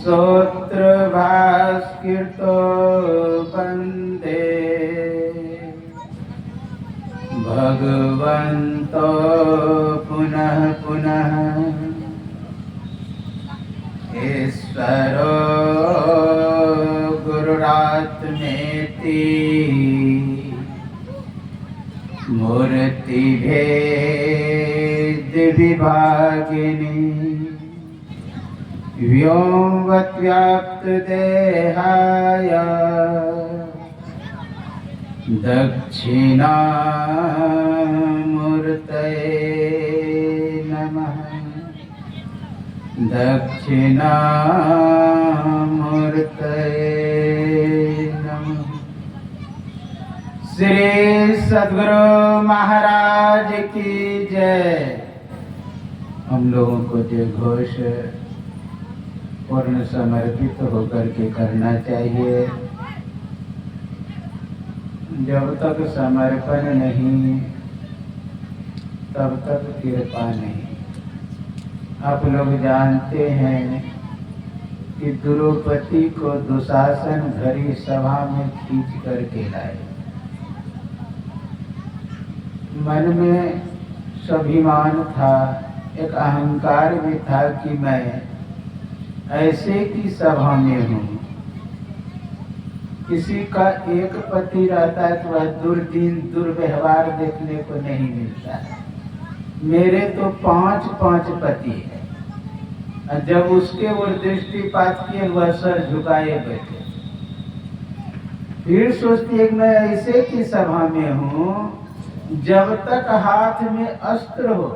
स्तोत्रभास्कृतो वन्दे भगवन्तो पुनः पुनः ईश्वरो गुरुरात्मेति मूर्तिभेद विभागिनी व्योमवद्व्याप्तदेहाय दक्षिणामूर्तये नमः। दक्षिणामूर्तये नमः। श्री सद्गुरु महाराज की जय। हम लोगों को जो घोष पूर्ण समर्पित होकर के करना चाहिए। जब तक समर्पण नहीं तब तक कृपा नहीं। आप लोग जानते हैं कि द्रौपदी को दुशासन घड़ी सभा में खींच करके लाए। मन में स्वाभिमान था, एक अहंकार भी था कि मैं ऐसे की सभा में हूँ। किसी का एक पति रहता है तो वह दुर्दिन दुर्व्यवहार देखने को नहीं मिलता है। मेरे तो 5 पति है। जब उसके ओर दृष्टिपात किए वह सर झुकाए बैठे। फिर सोचती है कि मैं ऐसे की सभा में हूँ, जब तक हाथ में अस्त्र हो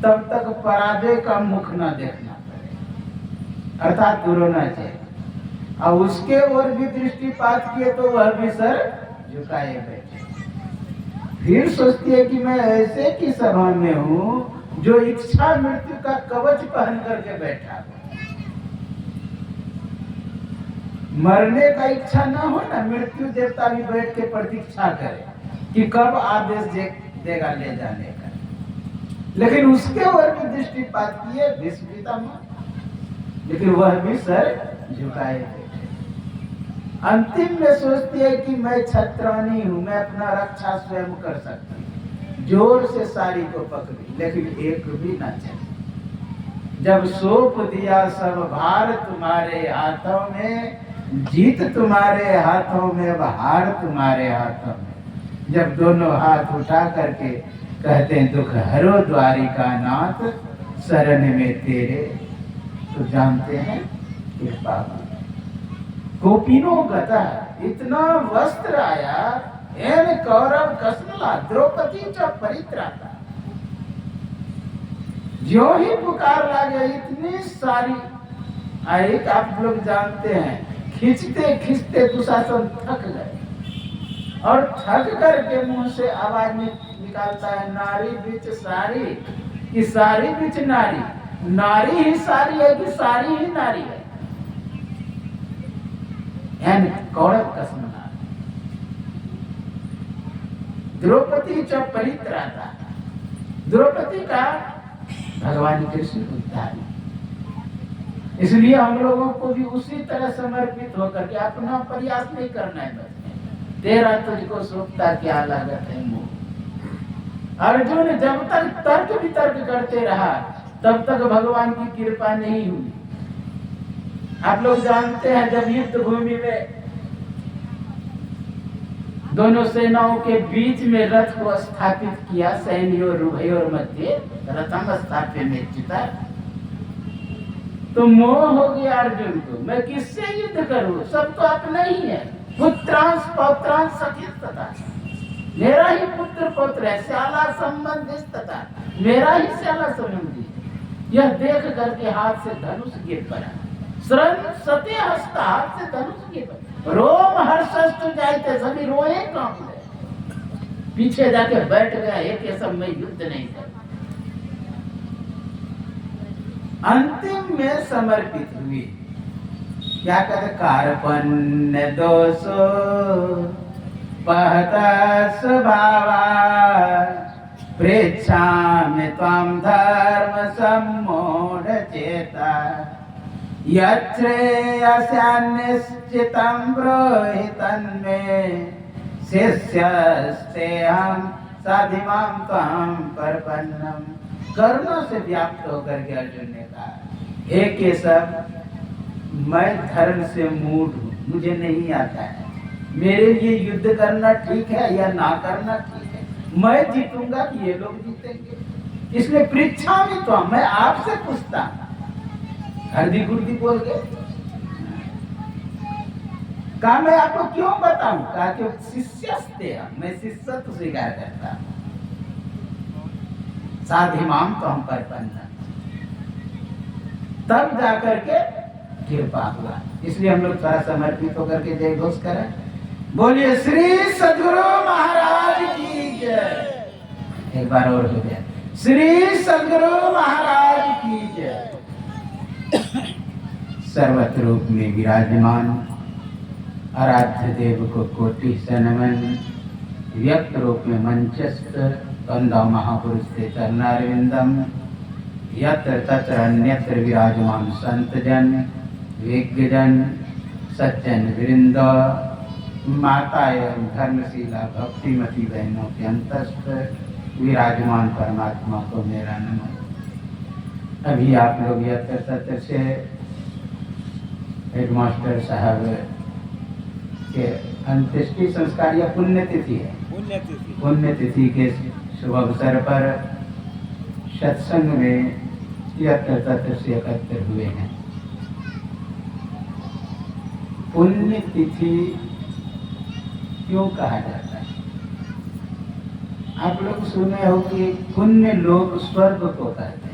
तब तक पराजय का मुख न देखना पड़े, अर्थात दुरोना चाहिए। और उसके ओर भी दृष्टिपात किए तो वह भी सर झुकाए बैठे। फिर सोचती है कि मैं ऐसे की सभा में हूँ जो इच्छा मृत्यु का कवच पहन करके बैठा। मरने का इच्छा ना हो ना, मृत्यु देवता भी बैठ के प्रतीक्षा करे कि कब आदेश देगा ले जाने का। लेकिन उसके ओर भी दृष्टिपात किए भीष्म पितामह, लेकिन वह भी सर झुकाए बैठे। अंतिम में सोचती है कि मैं छत्रानी हूँ, मैं अपना रक्षा स्वयं कर सकती हूँ। जोर से साड़ी को पकड़ी, लेकिन एक भी ना चली। जब सौंप दिया सब भार तुम्हारे हाथों में, जीत तुम्हारे हाथों में, अब हार तुम्हारे हाथों में। जब दोनों हाथ उठा करके कहते हैं दुख हरो द्वारिका नाथ, शरण में तेरे, तो जानते हैं कृपा। गोपिनो गता, इतना वस्त्र आया, एन कौरव कसनला, द्रौपदी च परित्राता। जो ही पुकार लागे इतनी सारी आई। आप लोग जानते हैं खींचते खींचते दुशासन थक गए और थक करके मुंह से आवाज निकालता है, नारी बीच सारी कि सारी बीच नारी। नारी ही सारी है कि सारी ही नारी है? कौरव कसमना द्रौपदी च परित्राता। द्रौपदी का भगवान कृष्ण उद्धार। इसलिए हम लोगों को भी उसी तरह समर्पित होकर के अपना प्रयास नहीं करना है। बस तेरा तुझको सौंपता क्या लागत है मोह। अर्जुन जब तक तर्क वितर्क करते रहा तब तक भगवान की कृपा नहीं हुई। आप लोग जानते हैं जब युद्ध भूमि में दोनों सेनाओं के बीच में रथ को स्थापित किया, सैन्यों उभयोर मध्य रथम स्थाप्य में चिता, तो मोह हो गया अर्जुन को, मैं किससे युद्ध करूं, सब तो अपना ही है। पुत्रांश पौत्रांश सखी तथा, मेरा ही पुत्र पौत्र है, श्याला संबंधित तथा मेरा ही श्याला संबंधी। यह देख करके हाथ से धनुष गिर पड़ा। श्रम सत्य हस्ता, हाथ से धनुष गिर पड़ा। रोम हर्षस्तु जाते, सभी रोए कांप गए। पीछे जाके बैठ गया, एक ये सब में युद्ध नहीं कर। अंतिम में समर्पित हुई। क्या कहते, कार्पण्य दोषो पहता स्वभावा, पृच्छामि त्वां धर्म सम्मूढ़ चेता, यश्रेयस्यान्निश्चितं ब्रूहि तन्मे शिष्यस्तेऽहं साधिमां त्वां प्रपन्नम। करुणा से व्याप्त होकर के अर्जुन ने कहा, हे केशव, मैं धर्म से मूढ़ हूँ, मुझे नहीं आता है। मेरे लिए युद्ध करना ठीक है या ना करना ठीक है? मैं जीतूंगा कि ये लोग जीतेंगे? इसलिए परीक्षा में तो मैं आपसे पूछता। हरदी गुर्दी बोल के कहा, मैं आपको क्यों बताऊं? कहा कि शिष्यस्ते, मैं शिष्यत्व स्वीकार करता हूं। साधिमाम तो हम परपन्न, तब जाकर के कृपा हुआ। इसलिए हम लोग थोड़ा समर्पित होकर के जय घोष करें। बोलिए श्री सद्गुरु महाराज की जय। एक बार और हो जाए, श्री सद्गुरु महाराज की जय। सर्वत्र रूप में विराजमान आराध्य देव को कोटि से नमन। व्यक्त रूप में मंचस्थ कंदा महापुरुष से चरणारविंदम। यत्र तत्र अन्यत्र विराजमान संत जन, विज्ञ जन, सज्जन वृंद, माता एवं धर्मशीला भक्तिमती बहनों के अंतस्थ विराजमान परमात्मा को मेरा नमन। अभी आप लोग यत्र तत्र से हेडमास्टर साहब के अंत्येष्टि संस्कार या पुण्यतिथि है, पुण्यतिथि के शुभ अवसर पर सत्संग में यत्र तत्र से एकत्र हुए हैं। पुण्यतिथि क्यों कहा जाता है? आप लोग सुने हो कि पुण्य लोग स्वर्ग को कहते हैं।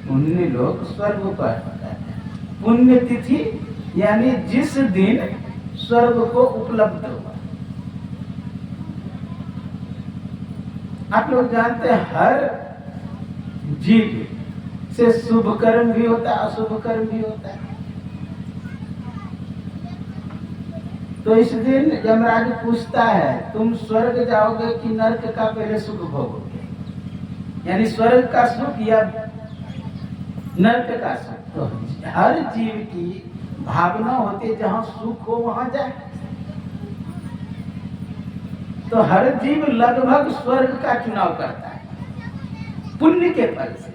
पुण्य लोग स्वर्ग को कहते हैं। पुण्यतिथि यानी जिस दिन स्वर्ग को उपलब्ध हुआ। आप लोग जानते हैं हर जीव से शुभ कर्म भी होता है, अशुभ कर्म भी होता है। तो इस दिन यमराज पूछता है, तुम स्वर्ग जाओगे कि नरक का पहले सुख भोगोगे? यानी स्वर्ग का सुख या नरक का सुख? तो हर जीव की भावना होती है जहां सुख हो वहां जाए। तो हर जीव लगभग स्वर्ग का चुनाव करता है पुण्य के फल से।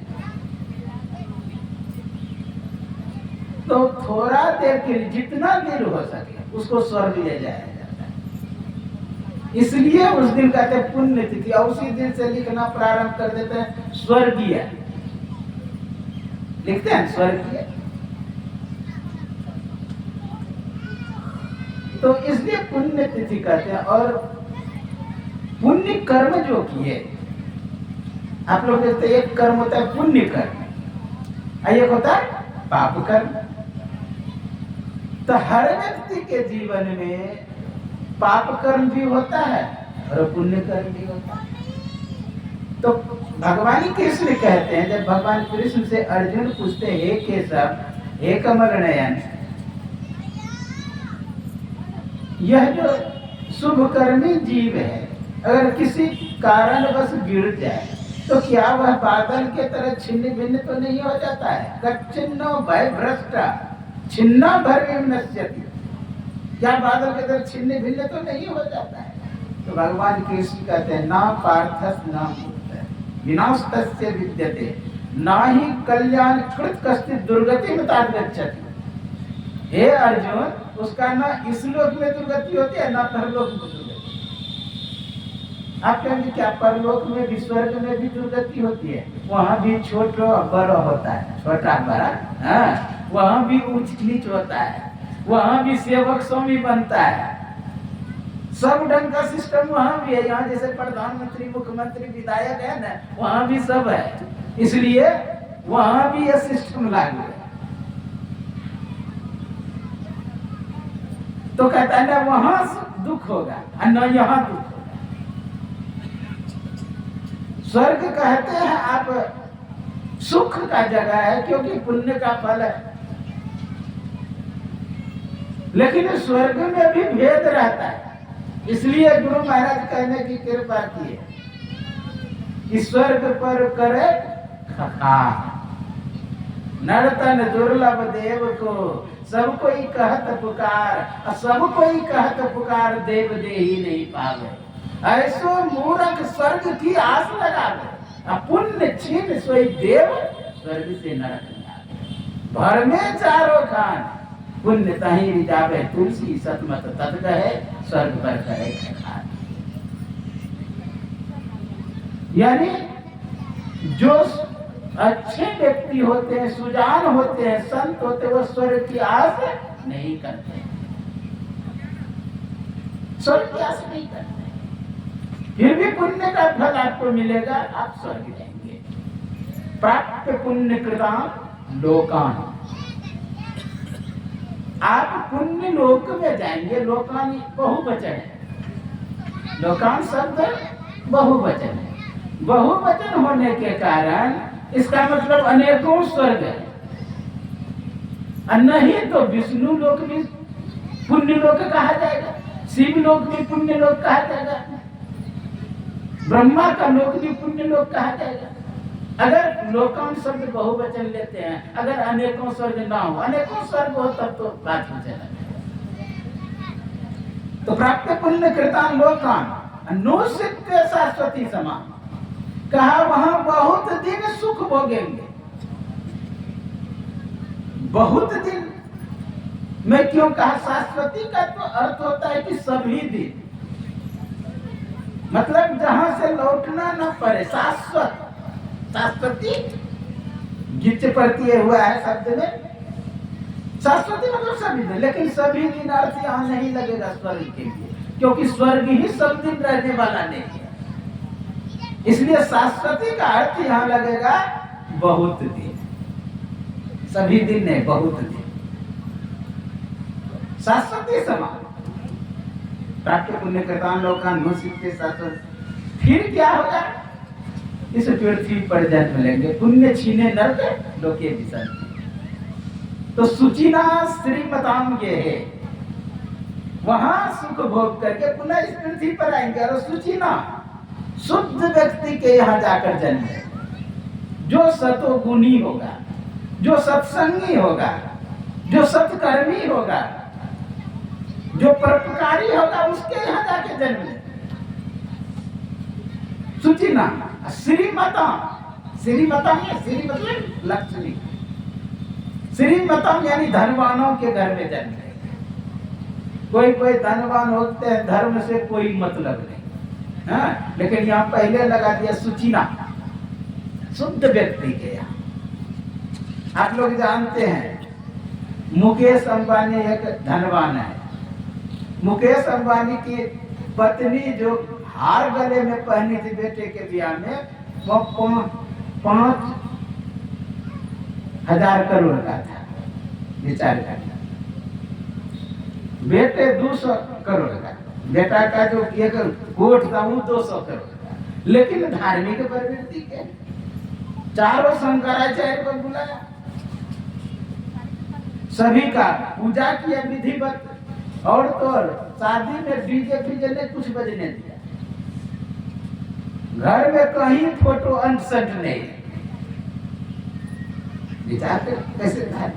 तो थोड़ा देर के लिए, जितना देर हो सके, उसको स्वर्ग ले जाया जाता है। इसलिए उस दिन कहते हैं पुण्यतिथि, और उसी दिन से लिखना प्रारंभ कर देते हैं स्वर्गीय, लिखते हैं स्वर्गीय। तो इसलिए पुण्यतिथि कहते हैं। और पुण्य कर्म जो किए, आप लोग देखते हैं, एक कर्म होता है पुण्य कर्म, एक होता है पाप कर्म। तो हर व्यक्ति के जीवन में पाप कर्म भी होता है और पुण्य कर्म भी होता है। तो भगवान कृष्ण कहते हैं, जब भगवान कृष्ण से अर्जुन पूछते हैं, हे केशव, हे कमल नयन, यह जो शुभ कर्मी जीव है अगर किसी कारणवश गिर जाए तो क्या वह बादल के तरह छिन्न भिन्न तो नहीं हो जाता है? कच्चिन्नो भय भ्रष्ट छिन्ना भर विनश्यति। क्या बादल के तरह छिन्न भिन्न तो नहीं हो जाता है? तो भगवान कृष्ण कहते हैं, ना पार्थस ना विनाशतस्य विद्यते, ना ही कल्याण कृत कश्चित दुर्गति में गच्छति। हे अर्जुन, उसका ना इस लोक में दुर्गति होती है ना परलोक में दुर्गति। आप कहेंगे क्या परलोक में भी, स्वर्ग में भी दुर्गति होती है? वहाँ भी छोटा बड़ा होता है, छोटा बड़ा, हाँ, वहाँ भी ऊंच नीच होता है, वहाँ भी सेवक स्वामी बनता है, सब ढंग का सिस्टम वहाँ भी है। यहाँ जैसे प्रधानमंत्री, मुख्यमंत्री, विधायक है ना, वहाँ भी सब है। इसलिए वहाँ भी यह सिस्टम लागू है। तो कहता है ना वहाँ दुख होगा और न यहाँ दुख होगा। स्वर्ग कहते हैं आप सुख का जगह है, क्योंकि पुण्य का फल है। लेकिन स्वर्ग में भी भेद रहता है। इसलिए गुरु महाराज कहने की कृपा की है कि स्वर्ग पर करे खखा, नर्तन दुर्लभ देव को, सब कोई कहत पुकार, सब कोई कहत पुकार, देव दे ही नहीं पावे। ऐसो मूर्ख स्वर्ग की आस लगावे, पुण्य छीन सोई देव, स्वर्ग से नरक में आवे। भर में चारों खान, पुण्य तहीं रिजावे, तुलसी सतमत तत कहे, स्वर्ग पर करे खान। यानी जो अच्छे व्यक्ति होते हैं, सुजान होते हैं, संत होते हैं, वो स्वर्ग की आस नहीं करते, स्वर्ग की आस नहीं करते। फिर भी पुण्य का फल आपको मिलेगा, आप स्वर्ग जाएंगे। प्राप्त पुण्य कृतां लोकान, आप पुण्य लोक में जाएंगे। लोकान बहुवचन है, लोकान शब्द बहुवचन है। बहुवचन होने के कारण इसका मतलब अनेकों स्वर्ग है, और नहीं तो विष्णु लोक भी पुण्य लोक कहा जाएगा, शिव लोक भी पुण्य लोक कहा जाएगा, ब्रह्मा का लोक भी पुण्य लोक कहा जाएगा। अगर लोकान शब्द बहुवचन लेते हैं, अगर अनेकों स्वर्ग ना हो, अनेकों स्वर्ग हो तब तो बात हो जाएगा। तो प्राप्त पुण्य कृतान लोकान नो सिद्ध शाश्वती समान, कहा वहां बहुत दिन सुख भोगेंगे। बहुत दिन मैं क्यों कहा? शाश्वती का तो अर्थ होता है कि सभी दिन, मतलब जहां से लौटना न पड़े, शाश्वत। शाश्वती गिच प्रत्यय हुआ है शब्द में, शाश्वती मतलब सभी दिन, लेकिन सभी दिन अर्थ यहाँ नहीं लगेगा स्वर्ग के लिए, क्योंकि स्वर्ग ही सब दिन रहने वाला नहीं है। इसलिए शाश्वती का अर्थ यहाँ लगेगा बहुत दिन, सभी दिन नहीं, बहुत दिन, शाश्वती समान। प्राप्त पुण्य कृतान लोकान नो सिद्धे शाश्वत। फिर क्या होगा? इस पृथ्वी पर जन्म लेंगे, पुण्य छीने नरक लोके विसर्जन। तो सुचिना श्रीमताम ये है, वहां सुख भोग करके पुनः इस पृथ्वी पर आएंगे। और सुचिना शुद्ध व्यक्ति के यहाँ जाकर जन्म है, जो सतोगुणी होगा, जो सत्संगी होगा, जो सत्कर्मी होगा, जो परोपकारी होगा, उसके यहाँ जाके जन्म ले। सुचिना श्रीमताम, श्रीमताम या श्री मतलब लक्ष्मी, श्रीमताम यानी धनवानों के घर में जन्म ले। कोई कोई धनवान होते हैं, धर्म से कोई मतलब नहीं, हाँ, लेकिन यहाँ पहले लगा दिया सुचिना, शुद्ध व्यक्ति के यहाँ। आप लोग जानते हैं मुकेश अंबानी एक धनवान है। मुकेश अंबानी की पत्नी जो हार गले में पहनी थी बेटे के ब्याह में, वो 5,000 करोड़ का था, विचार करना। बेटे 200 करोड़ का, बेटा का जो एक कोट था वो 200 करोड़ का। लेकिन धार्मिक प्रवृत्ति के चारों शंकराचार्य को बुलाया, सभी का पूजा किया विधिवत, और तो शादी में डीजे फीजे ने कुछ बजने दिया, घर में कहीं फोटो अनसट नहीं। विचार कर कैसे था?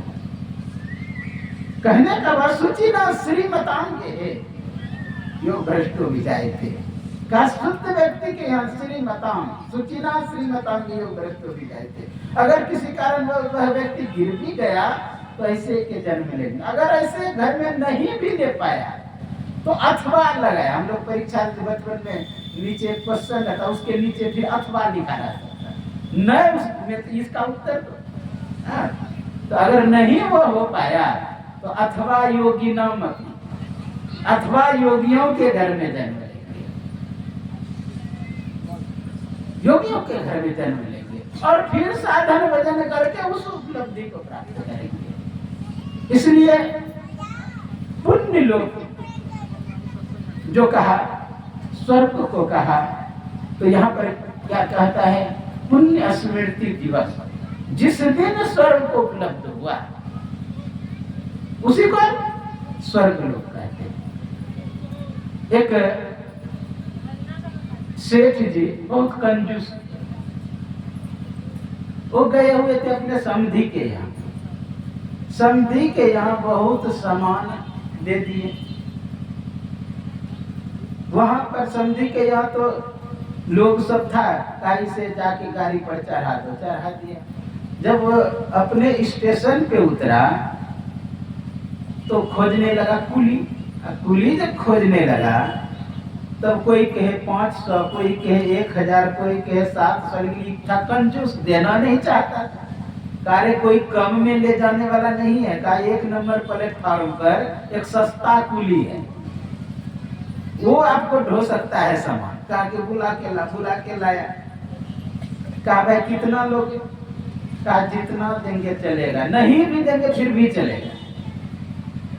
कहने का बात सुचिना श्रीमताम ये यो भ्रष्टो विजाए थे, का शुद्ध व्यक्ति के यहाँ श्रीमताम, सुचिना श्रीमताम यो भ्रष्टो विजाए थे। अगर किसी कारण वह व्यक्ति गिर भी गया तो ऐसे के जन्म लेंगे। अगर ऐसे घर में नहीं भी ले पाया तो अथवा लगाया। हम लोग परीक्षा बचपन में नीचे क्वेश्चन रहता, उसके नीचे फिर अथवा लिखा रहता, न उसमें इसका उत्तर तो अगर नहीं वो हो पाया तो अथवा योगी नाम, अथवा योगियों के घर में जन्म लेंगे, योगियों के घर में जन्म लेंगे, और फिर साधन भजन करके उस उपलब्धि को प्राप्त करेंगे। इसलिए पुण्य लोक जो कहा, स्वर्ग को कहा, तो यहाँ पर क्या कहता है? पुण्य स्मृति दिवस, जिस दिन स्वर्ग को उपलब्ध हुआ उसी को स्वर्ग लोक कहते हैं। एक सेठ जी बहुत कंजूस, वो गए हुए थे अपने समधी के यहाँ, समधी के यहाँ बहुत सामान दे दिए। वहां पर समधी के यहाँ तो लोग सब था, गाड़ी से जाके गाड़ी पर चढ़ा दिया। जब वो अपने स्टेशन पे उतरा तो खोजने लगा कुली। कुली जब खोजने लगा तब कोई कहे 500, कोई कहे 1000, कोई कहे 700। इतना कंजूस देना नहीं चाहता था। कारे कोई कम में ले जाने वाला नहीं है। का 1 नंबर प्लेटफार्म पर एक सस्ता कुली है, वो आपको ढो सकता है सामान। कहा कि बुला के लाया। कहा भाई कितना लोगे? कहा जितना देंगे चलेगा, नहीं भी देंगे फिर भी चलेगा।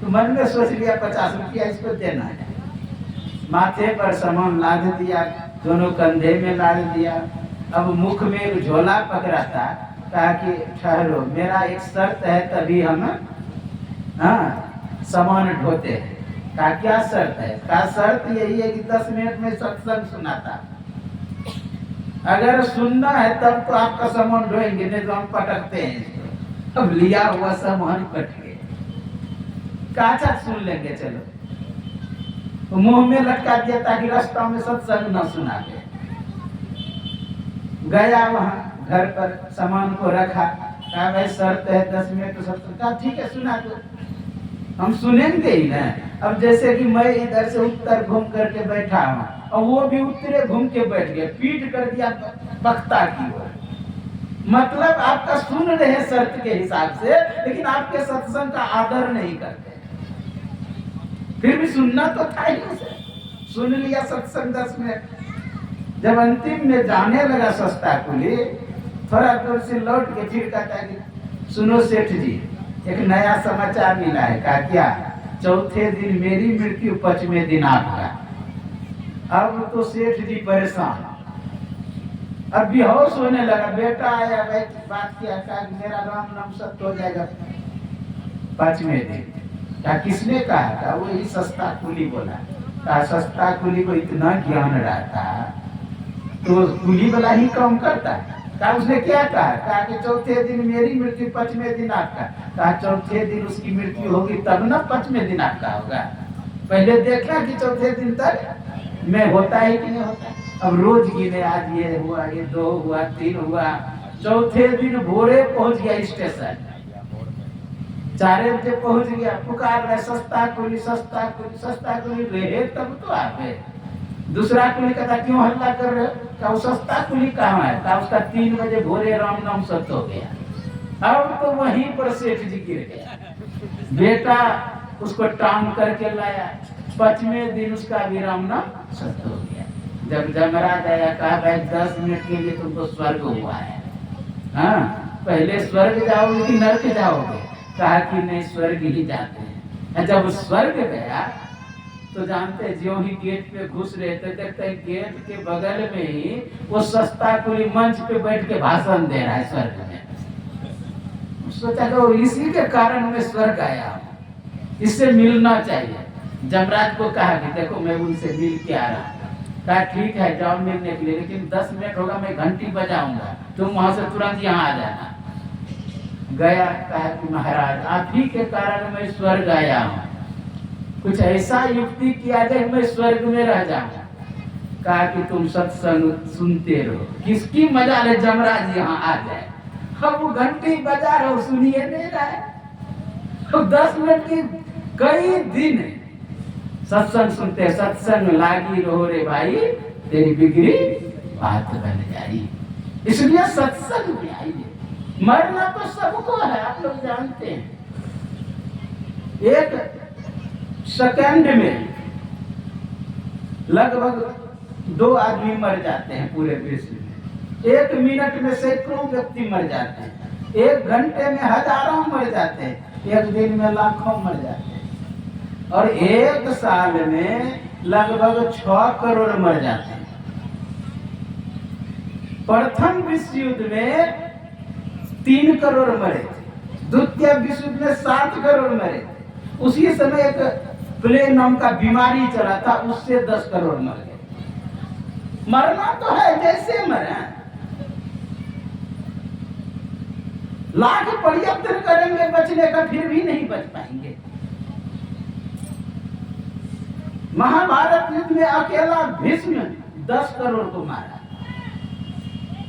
तो मन में सोच लिया 50 रुपया इसको देना है। माथे पर सामान लाद दिया, दोनों कंधे में लाद दिया। अब मुख में एक झोला पकड़ा था। कहा कि ठहरो, मेरा एक शर्त है तभी हम सामान ढोते हैं। कहा क्या शर्त है? कहा शर्त यही है कि 10 मिनट में सत्संग सुनाता। अगर सुनना है तब तो आपका सामान ढोएंगे, नहीं तो हम पटकते हैं। अब लिया हुआ सामान कट गए। काचा सुन लेंगे, चलो। तो मुंह में लटका दिया ताकि रास्ता में सत्संग न सुना दे। गया वहां घर पर सामान को रखा। कहा भाई शर्त है 10 मिनट तो सत्संग। कहा ठीक है सुना दो, हम सुनेंगे ही ना। अब जैसे कि मैं इधर से उत्तर घूम करके बैठा हूँ और वो भी उत्तरे घूम के बैठ गए, पीट कर दिया बख्ता की ओर। मतलब आपका सुन रहे हैं शर्त के हिसाब से, लेकिन आपके सत्संग का आदर नहीं करते। फिर भी सुनना तो था ही उसे। सुन लिया सत्संग 10 मिनट। जब अंतिम में जाने लगा सस्ता कुली, थोड़ा दूर से लौट के फिर कहता कि सुनो सेठ जी, एक नया समाचार मिला है। कहा क्या? चौथे दिन मेरी मृत्यु, 5वें दिन आपका। अब तो सेठ जी परेशान, अब बेहोश होने लगा। बेटा आया, भाई बात किया, कहा मेरा राम नाम सत्य हो जाएगा 5वें दिन। क्या किसने कहा? था वही सस्ता कुली बोला। कहा सस्ता कुली को इतना ज्ञान रहता तो कुली वाला ही काम करता। कहा उसने क्या कहा? कहा कि चौथे दिन मेरी मृत्यु, 5वें दिन आपका। कहा चौथे दिन उसकी मृत्यु होगी तब ना 5वें दिन आपका होगा। पहले देखना कि चौथे दिन तक मैं होता है कि नहीं होता। अब रोज गिने, आज ये हुआ, ये 2 हुआ, 3 हुआ। चौथे दिन भोरे पहुंच गया स्टेशन। 4 बजे पहुंच गया, पुकार रहे सस्ता कुली, सस्ता कुली, सस्ता कुली। रहे तब तो आ गए। दूसरा कुली कहता क्यों हल्ला कर रहे हो? क्या वो सस्ता कुली कहाँ है? क्या उसका 3 बजे भोरे राम नाम सत्य हो गया। अब तो वहीं पर सेठ जी गिर गया। बेटा उसको टांग करके लाया, 5वें दिन उसका भी राम नाम सत्य हो गया। जब जमराज आया, कहा भाई 10 मिनट के लिए तुमको स्वर्ग हुआ है, हाँ पहले स्वर्ग जाओगे कि नरक जाओगे? कहा कि नहीं स्वर्ग ही जाते हैं। जब स्वर्ग गया तो जानते जो ही गेट पे घुस रहे थे, देखते गेट के बगल में ही वो सस्ता कुली मंच पे बैठ के भाषण दे रहा है स्वर्ग में। सोचा कि इसी के कारण मैं स्वर्ग आया हूँ, इससे मिलना चाहिए। जमराज को कहा कि देखो मैं उनसे मिल के आ रहा हूँ। कहा ठीक है जाओ मिलने के लिए, लेकिन 10 मिनट होगा मैं घंटी बजाऊंगा, तुम वहां से तुरंत यहाँ आ जाना। गया, कहा कि महाराज आप ही के कारण मैं स्वर्ग आया हूँ, कुछ ऐसा युक्ति किया जाए मैं स्वर्ग में रह जाऊं। कहा कि तुम सत्संग सुनते रहो, किसकी मजा ले जमराज यहाँ आ जाए। अब वो घंटी बजा रहे हो, सुनिए नहीं रहा। अब 10 मिनट की कई दिन सत्संग सुनते, सत्संग लागी रहो रे भाई, तेरी बिगड़ी बात बन जाई। इसलिए सत्संग में आइए। मरना तो सबको है, आप लोग जानते हैं। एक सेकंड में लगभग 2 आदमी मर जाते हैं पूरे विश्व में। 1 मिनट में सैकड़ों व्यक्ति मर जाते हैं। 1 घंटे में हजारों मर जाते हैं। 1 दिन में लाखों मर जाते हैं। और 1 साल में लगभग 6 करोड़ मर जाते हैं। प्रथम विश्व युद्ध में 3 करोड़ मरे थे, द्वितीय विश्व युद्ध में 7 करोड़ मरे थे। उसी समय एक प्लेग नाम का बीमारी चला था, उससे 10 करोड़ मर गए। मरना तो है, जैसे मरे। लाख प्रयत्न करेंगे बचने का, फिर भी नहीं बच पाएंगे। महाभारत युद्ध में अकेला भीष्म 10 करोड़ को मारा,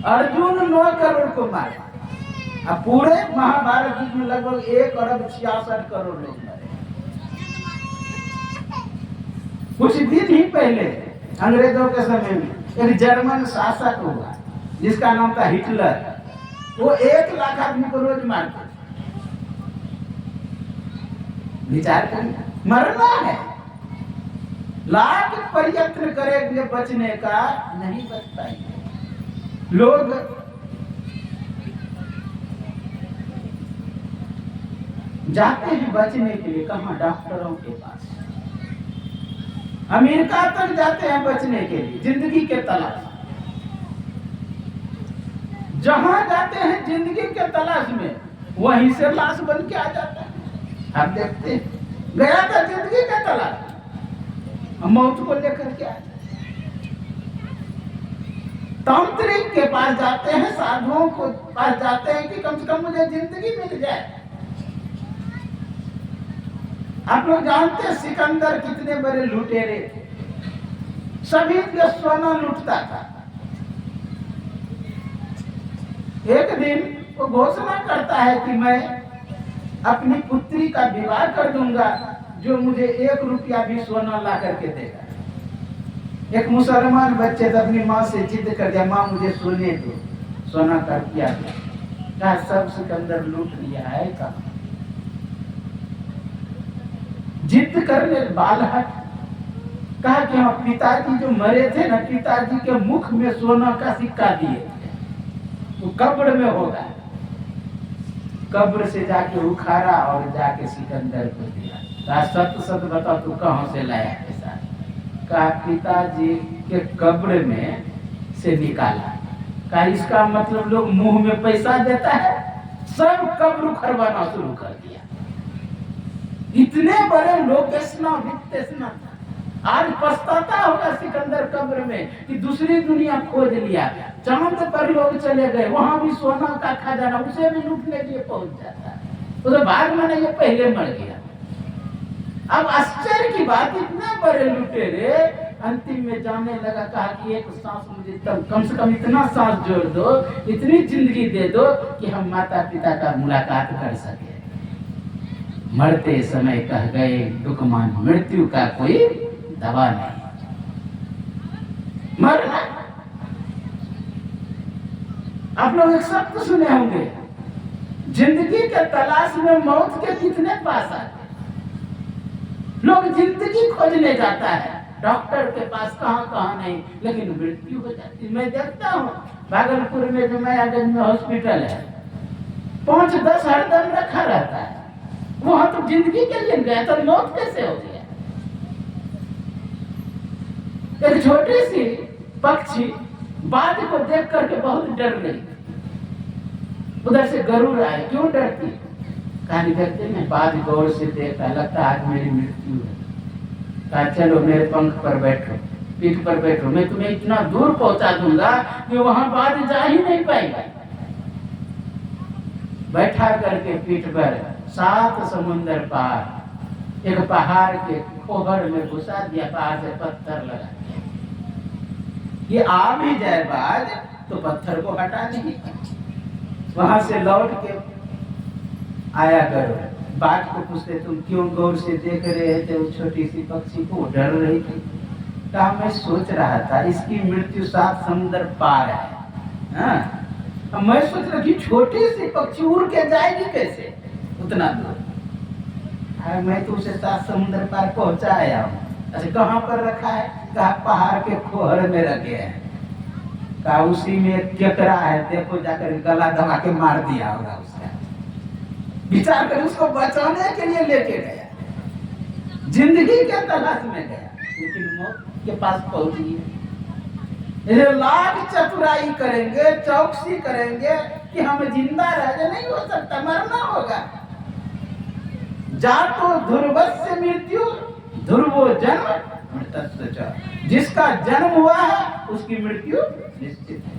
अर्जुन 9 करोड़ को मारा। अब पूरे महाभारत युद्ध में लगभग 1 अरब 66 करोड़ लोग मरे। कुछ दिन ही पहले अंग्रेजों के समय में एक जर्मन शासक हुआ जिसका नाम था हिटलर। वो 1 लाख आदमी को रोज मारते। विचार करिए, मरना है, लाख प्रयत्न करेंगे बचने का, नहीं बच पाएंगे। लोग जाते हैं बचने के लिए, कहाँ? डॉक्टरों के पास, अमेरिका तक जाते हैं बचने के लिए, जिंदगी के तलाश। जहां जाते हैं जिंदगी के तलाश में, वहीं से लाश बन के आ जाता है। आप देखते हैं, गया था जिंदगी के तलाश, मौत को लेकर के आए। तांत्रिक के पास जाते हैं, साधुओं को पास जाते हैं कि कम से कम मुझे जिंदगी मिल जाए। आप लोग जानते हैं सिकंदर कितने बड़े लुटेरे थे, सभी के सोना लूटता था। एक दिन वो घोषणा करता है कि मैं अपनी पुत्री का विवाह कर दूंगा जो मुझे 1 रुपया भी सोना ला करके देगा। एक मुसलमान बच्चे ने अपनी माँ से जिद कर दिया, माँ मुझे सोने दो, सोना कर दिया। कहा सब सिकंदर लूट लिया है। कहा जिद करने बालहट। कहा कि हाँ, पिताजी जो मरे थे ना, पिताजी के मुख में सोना का सिक्का दिए थे, तो कब्र में होगा। कब्र से जाके उखाड़ा और जाके सिकंदर को दिया। कहा सत सत बता तू कहाँ से लाया पैसा? कहा पिताजी के कब्र में से निकाला। कहा इसका मतलब लोग मुंह में पैसा देता है। सब कब्र उखड़वाना शुरू कर दिया। इतने बड़े लोकेशना वित्तेशना था। आज पछताता होगा सिकंदर कब्र में कि दूसरी दुनिया खोज लिया, चांद पर लोग चले गए, वहां भी सोना का खजाना उसे भी लूटने के लिए पहुंच जाता है। तो भाग में नहीं, ये पहले मर गया। अब आश्चर्य की बात, इतने बड़े लुटेरे अंतिम में जाने लगा। कहा कि एक सांस मुझे कम से कम इतना सांस जोड़ दो, इतनी जिंदगी दे दो कि हम माता पिता का मुलाकात कर सके। मरते समय कह गए दुखमान मृत्यु का कोई दवा नहीं। मरना, आप लोग एक शब्द सुने होंगे, जिंदगी के तलाश में मौत के कितने पास आते। लोग जिंदगी खोजने जाता है डॉक्टर के पास, कहाँ नहीं, लेकिन मृत्यु हो जाती। मैं देखता हूँ भागलपुर में जो मायागंज में हॉस्पिटल है, 5-10 हरदम रखा रहता है। वहां तो जिंदगी के लिए गया, तो मौत कैसे हो गया? एक छोटी सी पक्षी बाज को देख करके बहुत डर गई। उधर से गरुड़ आए, क्यों डरती? कहानी देखते हैं, बाज गौर से देखा, लगता आज मेरी मृत्यु है। कहा चलो मेरे पंख पर बैठो, पीठ पर बैठो, मैं तुम्हें इतना दूर पहुंचा दूंगा कि वहां बाज जा ही नहीं पाएगा। बैठा करके पीठ पर 7 समुंदर पार एक पहाड़ के खोहर में घुसा दिया, पहाड़ से पत्थर लगा दिया। ये आ भी जाए बाज तो पत्थर को हटा नहीं। वहां से लौट के आया गरुड़, बाज को पूछते तुम क्यों गौर से देख रहे थे उस छोटी सी पक्षी को? डर रही थी। कहा मैं सोच रहा था इसकी मृत्यु 7 समुंदर पार है। हाँ? मैं सोच रहा कि छोटी सी पक्षी उड़ के जाएगी कैसे उतना दूर। मैं तो उसे 7 समुंदर पार पहुंचा आया हूँ। अच्छा कहाँ पर रखा है? कहा पहाड़ के खोहर में रखे हैं। कहा उसी में एक केकड़ा है, देखो जाकर गला दबा के मार दिया होगा उसका। विचार कर, उसको बचाने के लिए लेके गया, जिंदगी के तलाश में गया, लेकिन मौत के पास पहुंच गया। लाख चतुराई करेंगे, चौकसी करेंगे कि हम जिंदा रह, नहीं हो सकता, मरना होगा। जातो ध्रुवस्य मृत्यु ध्रुवो जन्म मृतस्य च, जिसका जन्म हुआ है उसकी मृत्यु निश्चित है।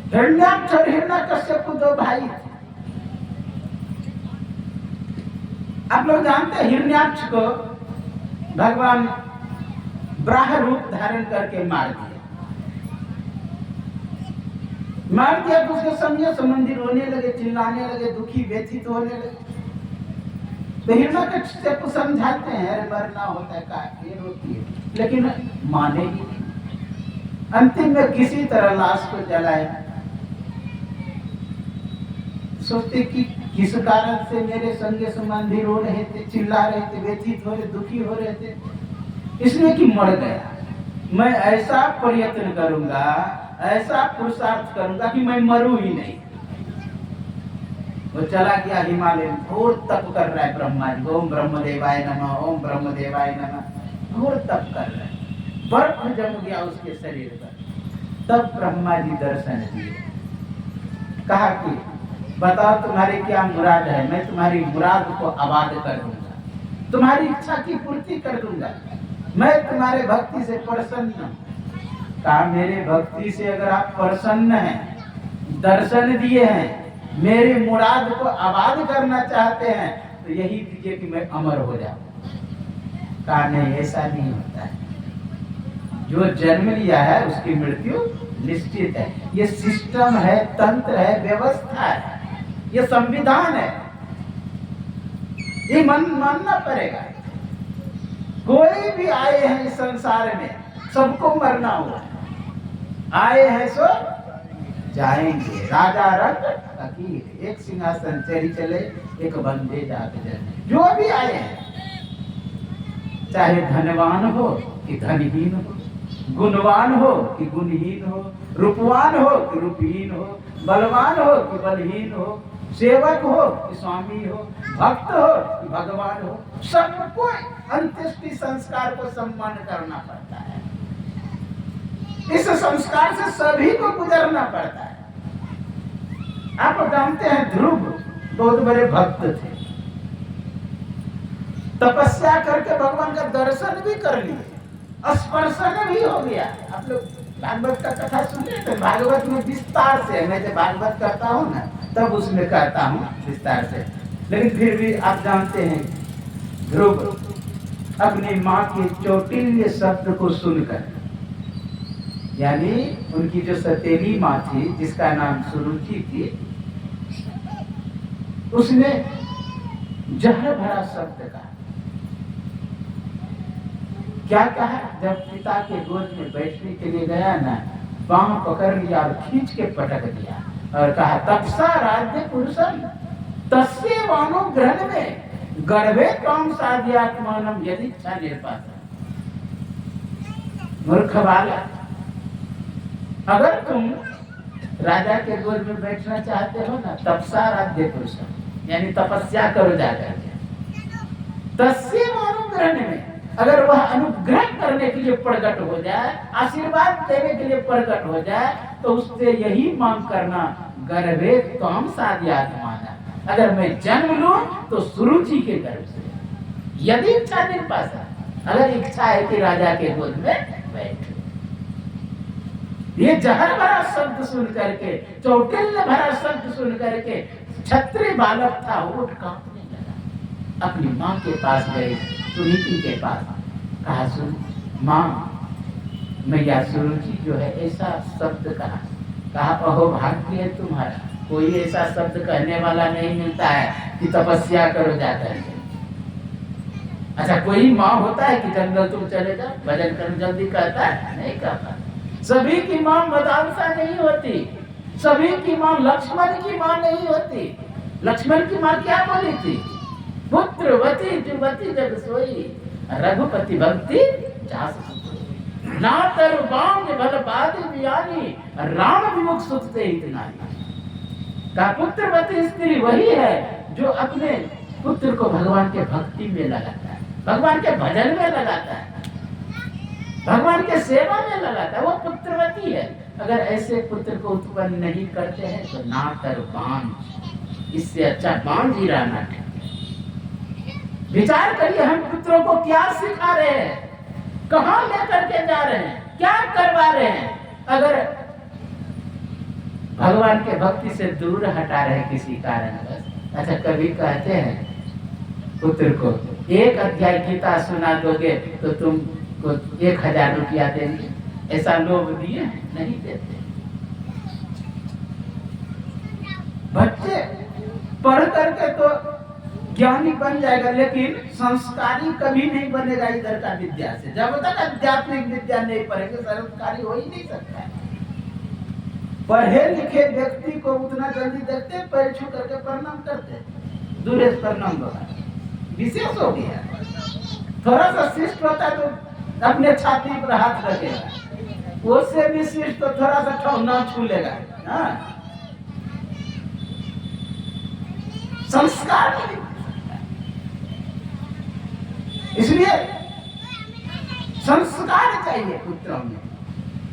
हिरण्याक्ष और हिरण्यकश्यप दो भाई थे। आप लोग जानते हैं हिरण्याक्ष को भगवान ब्राह रूप धारण करके मार दिया। मार दिया तो उसके संगे संबंधी रोने लगे, चिल्लाने लगे, दुखी व्यथित होने लगे। तो हिरण्यकश्यप को समझाते हैं, अरे मरना होता है का ये रोती है, लेकिन मानेगी नहीं। अंतिम में किसी तरह लाश को जलाया। सोचते कि किस कारण से मेरे संगे संबंधी रो रहे थे, चिल्ला रहे थे, व्यथित हो रहे, दुखी हो रहे थे, इसलिए कि मर गया। मैं ऐसा प्रयत्न करूंगा, ऐसा पुरुषार्थ करूंगा कि मैं मरूं ही नहीं। वो चला गया हिमालय में, घोर तप कर रहा है ब्रह्मा जी। ओम ब्रह्मदेवाय नमः, ओम ब्रह्मदेवाय नमः, घोर तप कर रहा है। बर्फ जम गया उसके शरीर पर। तब ब्रह्मा जी दर्शन दिए, कहा कि बताओ तुम्हारी क्या मुराद है, मैं तुम्हारी मुराद को आबाद कर दूंगा, तुम्हारी इच्छा की पूर्ति कर दूंगा, मैं तुम्हारे भक्ति से प्रसन्न हूं। कहा मेरे भक्ति से अगर आप प्रसन्न हैं, दर्शन दिए हैं, मेरी मुराद को आबाद करना चाहते हैं, तो यही दीजिए कि मैं अमर हो जाऊं। कहा नहीं, ऐसा नहीं होता है। जो जन्म लिया है उसकी मृत्यु निश्चित है। ये सिस्टम है, तंत्र है, व्यवस्था है, ये संविधान है, ये मानना पड़ेगा। कोई भी आए हैं इस संसार में, सबको मरना हुआ। आए हैं सो जाएंगे। राजा रंग फकीर, एक सिंहासन चली चले, एक बंदे जाके जाने। जो भी आए हैं, चाहे धनवान हो कि धनहीन हो, गुणवान हो कि गुणहीन हो, रूपवान हो कि रूपहीन हो, बलवान हो कि बलहीन हो, सेवक हो कि स्वामी हो, भक्त हो कि भगवान हो, सबको अंत्येष्टि संस्कार को सम्मान करना पड़ता है। इस संस्कार से सभी को गुजरना पड़ता है। आप जानते हैं ध्रुव बहुत बड़े भक्त थे, तपस्या करके भगवान का दर्शन भी कर लिए, स्पर्शन भी हो गया। आप लोग भागवत का कथा सुने थे? भागवत में विस्तार से, मैं जब भागवत करता हूँ ना तब उसमें कहता हूँ विस्तार से, लेकिन फिर भी आप जानते हैं ध्रुव अपनी माँ के चौटिल्य शब्द को सुनकर, यानी उनकी जो सतीली माँ थी जिसका नाम सुरुचि थी, उसने जहर भरा शब्द कहा। क्या कहा? जब पिता के गोद में बैठने के लिए गया ना, बांह पकड़ लिया और खींच के पटक दिया और कहा तपसा राज्य पुरुषम तस्य वानुग्रहण में गर्भे काम साध्यात्मानम यदि इच्छा निर्पात। मूर्ख बालक, अगर तुम राजा के गोद में बैठना चाहते हो ना, तपसा राज्य पुरुषम, यानी तपस्या करो जाकर के। तस्य वानुग्रहण में, अगर वह अनुग्रह करने के लिए प्रकट हो जाए, आशीर्वाद देने के लिए प्रकट हो जाए, तो उससे यही मांग करना गर्भे त्वं साध्यात्माना, अगर मैं जन्म लूं तो सुरुचि के गर्भ से, यदि इच्छा निर्पासा, अगर इच्छा है कि राजा के गोद में बैठे। ये जहर भरा शब्द सुन करके, चौटिल्य भरा शब्द सुन करके क्षत्रिय बालक था, उठ कांपने लगा। अपनी माँ के पास गए, सुनीति के पास, कहा सुन माँ, मैया सुरुचि जो है ऐसा शब्द कहा। कहा अहो भाग्य है तुम्हारा, कोई ऐसा शब्द कहने वाला नहीं मिलता है कि तपस्या करो जाकर के। अच्छा, कोई माँ होता है कि जंगल तुम चले जाओ भजन करो जल्दी कहता है? नहीं कहता। सभी की माँ मदांसा नहीं होती, सभी की माँ लक्ष्मण की माँ नहीं होती। लक्ष्मण की माँ क्या बोली थी? पुत्रवती जुवती जग सोई, रघुपति भक्ति जास ना तरु बांग भल बादल बियानी, राम विमुख सुखते इतनाई। का पुत्रवती स्त्री वही है जो अपने पुत्र को भगवान के भक्ति में लगाता है, भगवान के भजन में लगाता है, भगवान के सेवा में लगाता है, वो पुत्रवती है। अगर ऐसे पुत्र को उत्पन्न नहीं करते हैं तो ना तरु बांग, इससे अच्छा बांग ही रहना है। विचार करिए, हम पुत्रों को क्या सिखा रहे हैं, कहां लेकर के जा रहे हैं, क्या करवा रहे हैं। अगर भगवान के भक्ति से दूर हटा रहे किसी कारणवश। अच्छा, कभी कहते हैं पुत्र को 1 अध्याय गीता सुना दोगे तो तुमको 1000 रुपया देंगे, ऐसा लोभ दिए? नहीं देते। बच्चे पढ़ करके तो ज्ञानी बन जाएगा, लेकिन संस्कारी कभी नहीं बनेगा इधर का विद्या से। जब तक आध्यात्मिक विद्या नहीं पढ़ेंगे संस्कारी हो ही नहीं सकता है। पढ़े लिखे व्यक्ति को उतना जल्दी देखते, पैर छू करके प्रणाम करते, दूर से प्रणाम होगा, विशेष हो गया। थोड़ा सा शिष्ट होता तो अपने छाती पर हाथ रखेगा, उससे भी शिष्ट तो थोड़ा सा ठौना छू लेगा। हाँ, संस्कार नहीं। इसलिए संस्कार चाहिए पुत्रों में।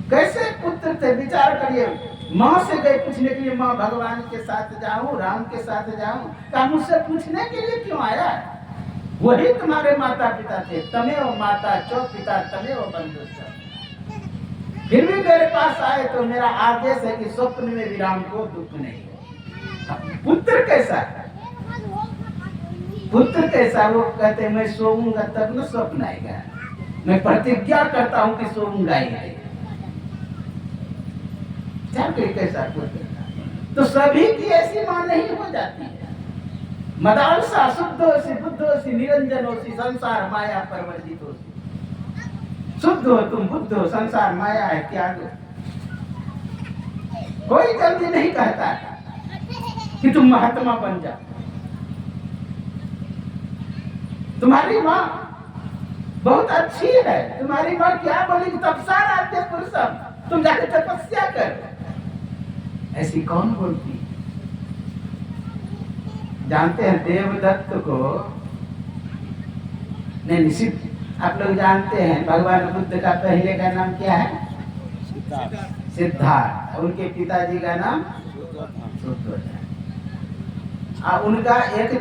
कैसे पुत्र थे विचार करिए। माँ से गए पूछने के लिए, माँ भगवान के साथ जाऊं, राम के साथ जाऊं, क्या मुझसे पूछने के लिए क्यों आया? वही तुम्हारे माता पिता थे, तमेव माता चो पिता तमेव बंधु। फिर भी मेरे पास आए तो मेरा आदेश है कि स्वप्न में भी राम को दुख नहीं हो। पुत्र कैसा है? पुत्र कैसा? वो कहते मैं सोऊंगा तब न स्वप्न आएगा, मैं प्रतिज्ञा करता हूं कि सोऊंगा ही नहीं। कैसा पुत्र? तो सभी की ऐसी मां नहीं हो जाती है। मदालसा शुद्धोसी बुद्धोसी निरंजनोसी संसार माया परवर्जितोसी। शुद्ध हो तुम, बुद्ध हो, संसार माया है, त्याग। कोई जल्दी नहीं कहता कि तुम महात्मा बन जाओ। तुम्हारी माँ बहुत अच्छी है, तुम्हारी माँ क्या बोली? तपसा राज्य पुरुषम, तुम जाके तपस्या कर। ऐसी कौन बोलती? जानते हैं देवदत्त को? नहीं, निश्चित आप लोग जानते हैं भगवान बुद्ध का पहले का नाम क्या है? सिद्धार्थ। उनके पिताजी का नाम शुद्धोधन। उनका एक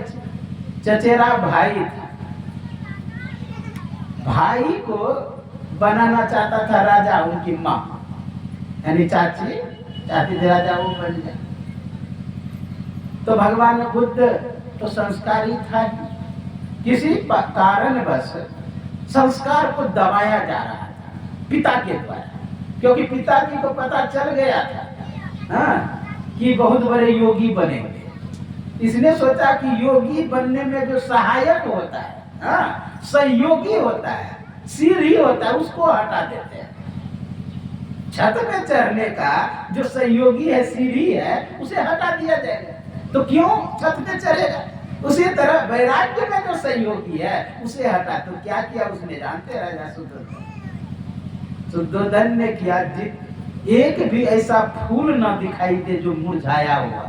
चचेरा भाई था। भाई को बनाना चाहता था राजा, उनकी माँ यानी चाची चाहती थी राजा वो बन जाए। तो भगवान बुद्ध तो संस्कारी था ही, किसी कारणवश संस्कार को दबाया जा रहा था पिता के द्वारा, क्योंकि पिताजी को पता चल गया था कि बहुत बड़े योगी बनेंगे। इसने सोचा कि योगी बनने में जो सहायक होता है, सहयोगी होता है, सीढ़ी होता है, उसको हटा देते हैं। छत पे चढ़ने का जो सहयोगी है, सीढ़ी है, उसे हटा दिया जाएगा तो क्यों छत पे चढ़ेगा? उसी तरह वैराग्य में जो सहयोगी है उसे हटा। तो क्या किया उसने जानते? राजा शुद्धोधन ने किया, एक भी ऐसा फूल ना दिखाई दे जो मुरझाया हुआ,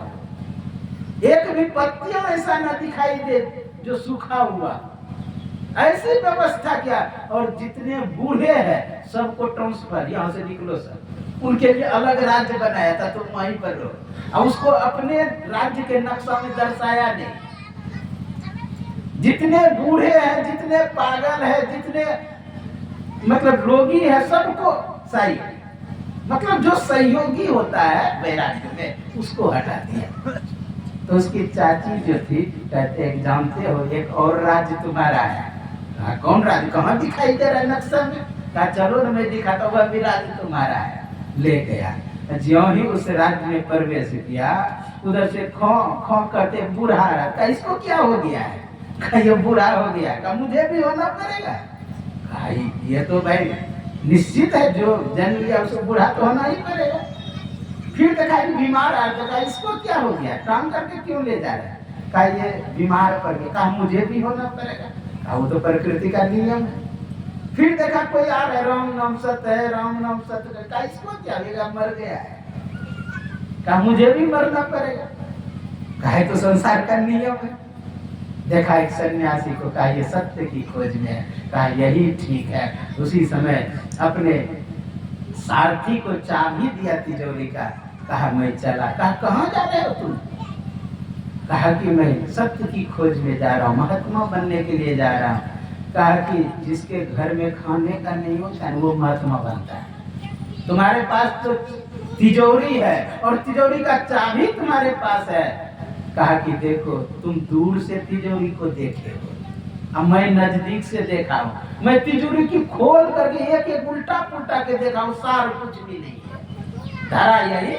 एक भी पत्तियां ऐसा ना दिखाई दे जो सूखा हुआ, ऐसी व्यवस्था किया। और जितने बूढ़े हैं सबको ट्रांसफर, यहाँ से निकलो सर, उनके लिए अलग राज्य बनाया था, तुम वहीं पर रहो। और उसको अपने राज्य के नक्शा में दर्शाया नहीं। जितने बूढ़े हैं, जितने पागल हैं, जितने मतलब रोगी है, सबको सही, मतलब जो सहयोगी होता है वैराग्य में, उसको हटा दिया। तो उसकी चाची जो थी कहते जानते हो एक और राज्य तुम्हारा है। कौन राज्य? कहाँ दिखाई दे रहा है नक्शा में? कहा चलो ना मैं दिखाता, वह भी राज्य तुम्हारा है। ले गया, ज्यों ही उस राज्य में प्रवेश किया, उधर से खो खो करते बूढ़ा रहा। कहा इसको क्या हो गया है? कहा ये बूढ़ा हो गया। कहा मुझे भी होना पड़ेगा। कहा ये तो भाई निश्चित है, जो जन्म लिया उसको बूढ़ा तो होना ही पड़ेगा। फिर देखा बीमार आ, तो कहा इसको क्या हो गया? काम करके क्यों ले जा रहा है? कहा ये बीमार पड़ गया। कहा मुझे भी होना पड़ेगा। कहा वो तो प्रकृति का नियम है। फिर देखा कोई आ रहा है, राम नाम सत्य है, राम नाम सत्य है। कहा इसको क्या होगा? मर गया है। कहा मुझे भी मरना पड़ेगा। कहा तो संसार का नियम है। देखा एक सन्यासी को, कहा ये सत्य की खोज में है। कहा यही ठीक है। उसी समय अपने सारथी को चाबी दिया तिजोरी का। कहा मैं चला। कहा कहाँ जा रहे हो तुम? कहा कि मैं सत्य की खोज में जा रहा हूँ, महात्मा बनने के लिए जा रहा हूँ। कहा कि जिसके घर में खाने का नहीं होता है वो महात्मा बनता है। तुम्हारे पास तो तिजोरी है और तिजोरी का चाबी तुम्हारे पास है। कहा कि देखो तुम दूर से तिजोरी को देखे हो, अब मैं नजदीक से देखा हूं, मैं तिजोरी की खोल करके एक एक उल्टा पुल्टा के देखा हूं, सार कुछ भी नहीं है, धरा यही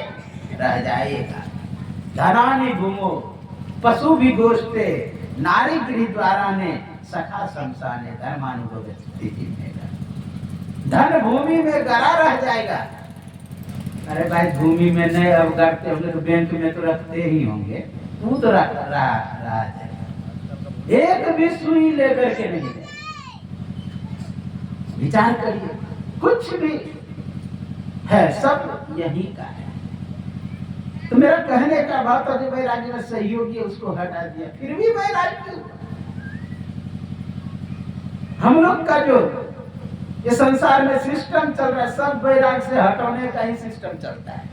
रह जाएगा। धनानि भूमो पशु भी गोष्ठे नारी गृह द्वारा ने सखा शमशाने धर्मानुभव धन भूमि में गड़ा रह जाएगा। अरे भाई भूमि में नहीं अब गड़ते होंगे तो बैंक में तो रखते ही होंगे, तू तो रख रहा है, एक भी सुई लेकर के नहीं दे। विचार करिए, कुछ भी है सब यही का है। तो मेरा कहने का बात था जो वैराग्य में सहयोगी उसको हटा दिया, फिर भी वैराग्य हम लोग का जो ये संसार में सिस्टम चल रहा है सब वैराग्य से हटाने का ही सिस्टम चलता है,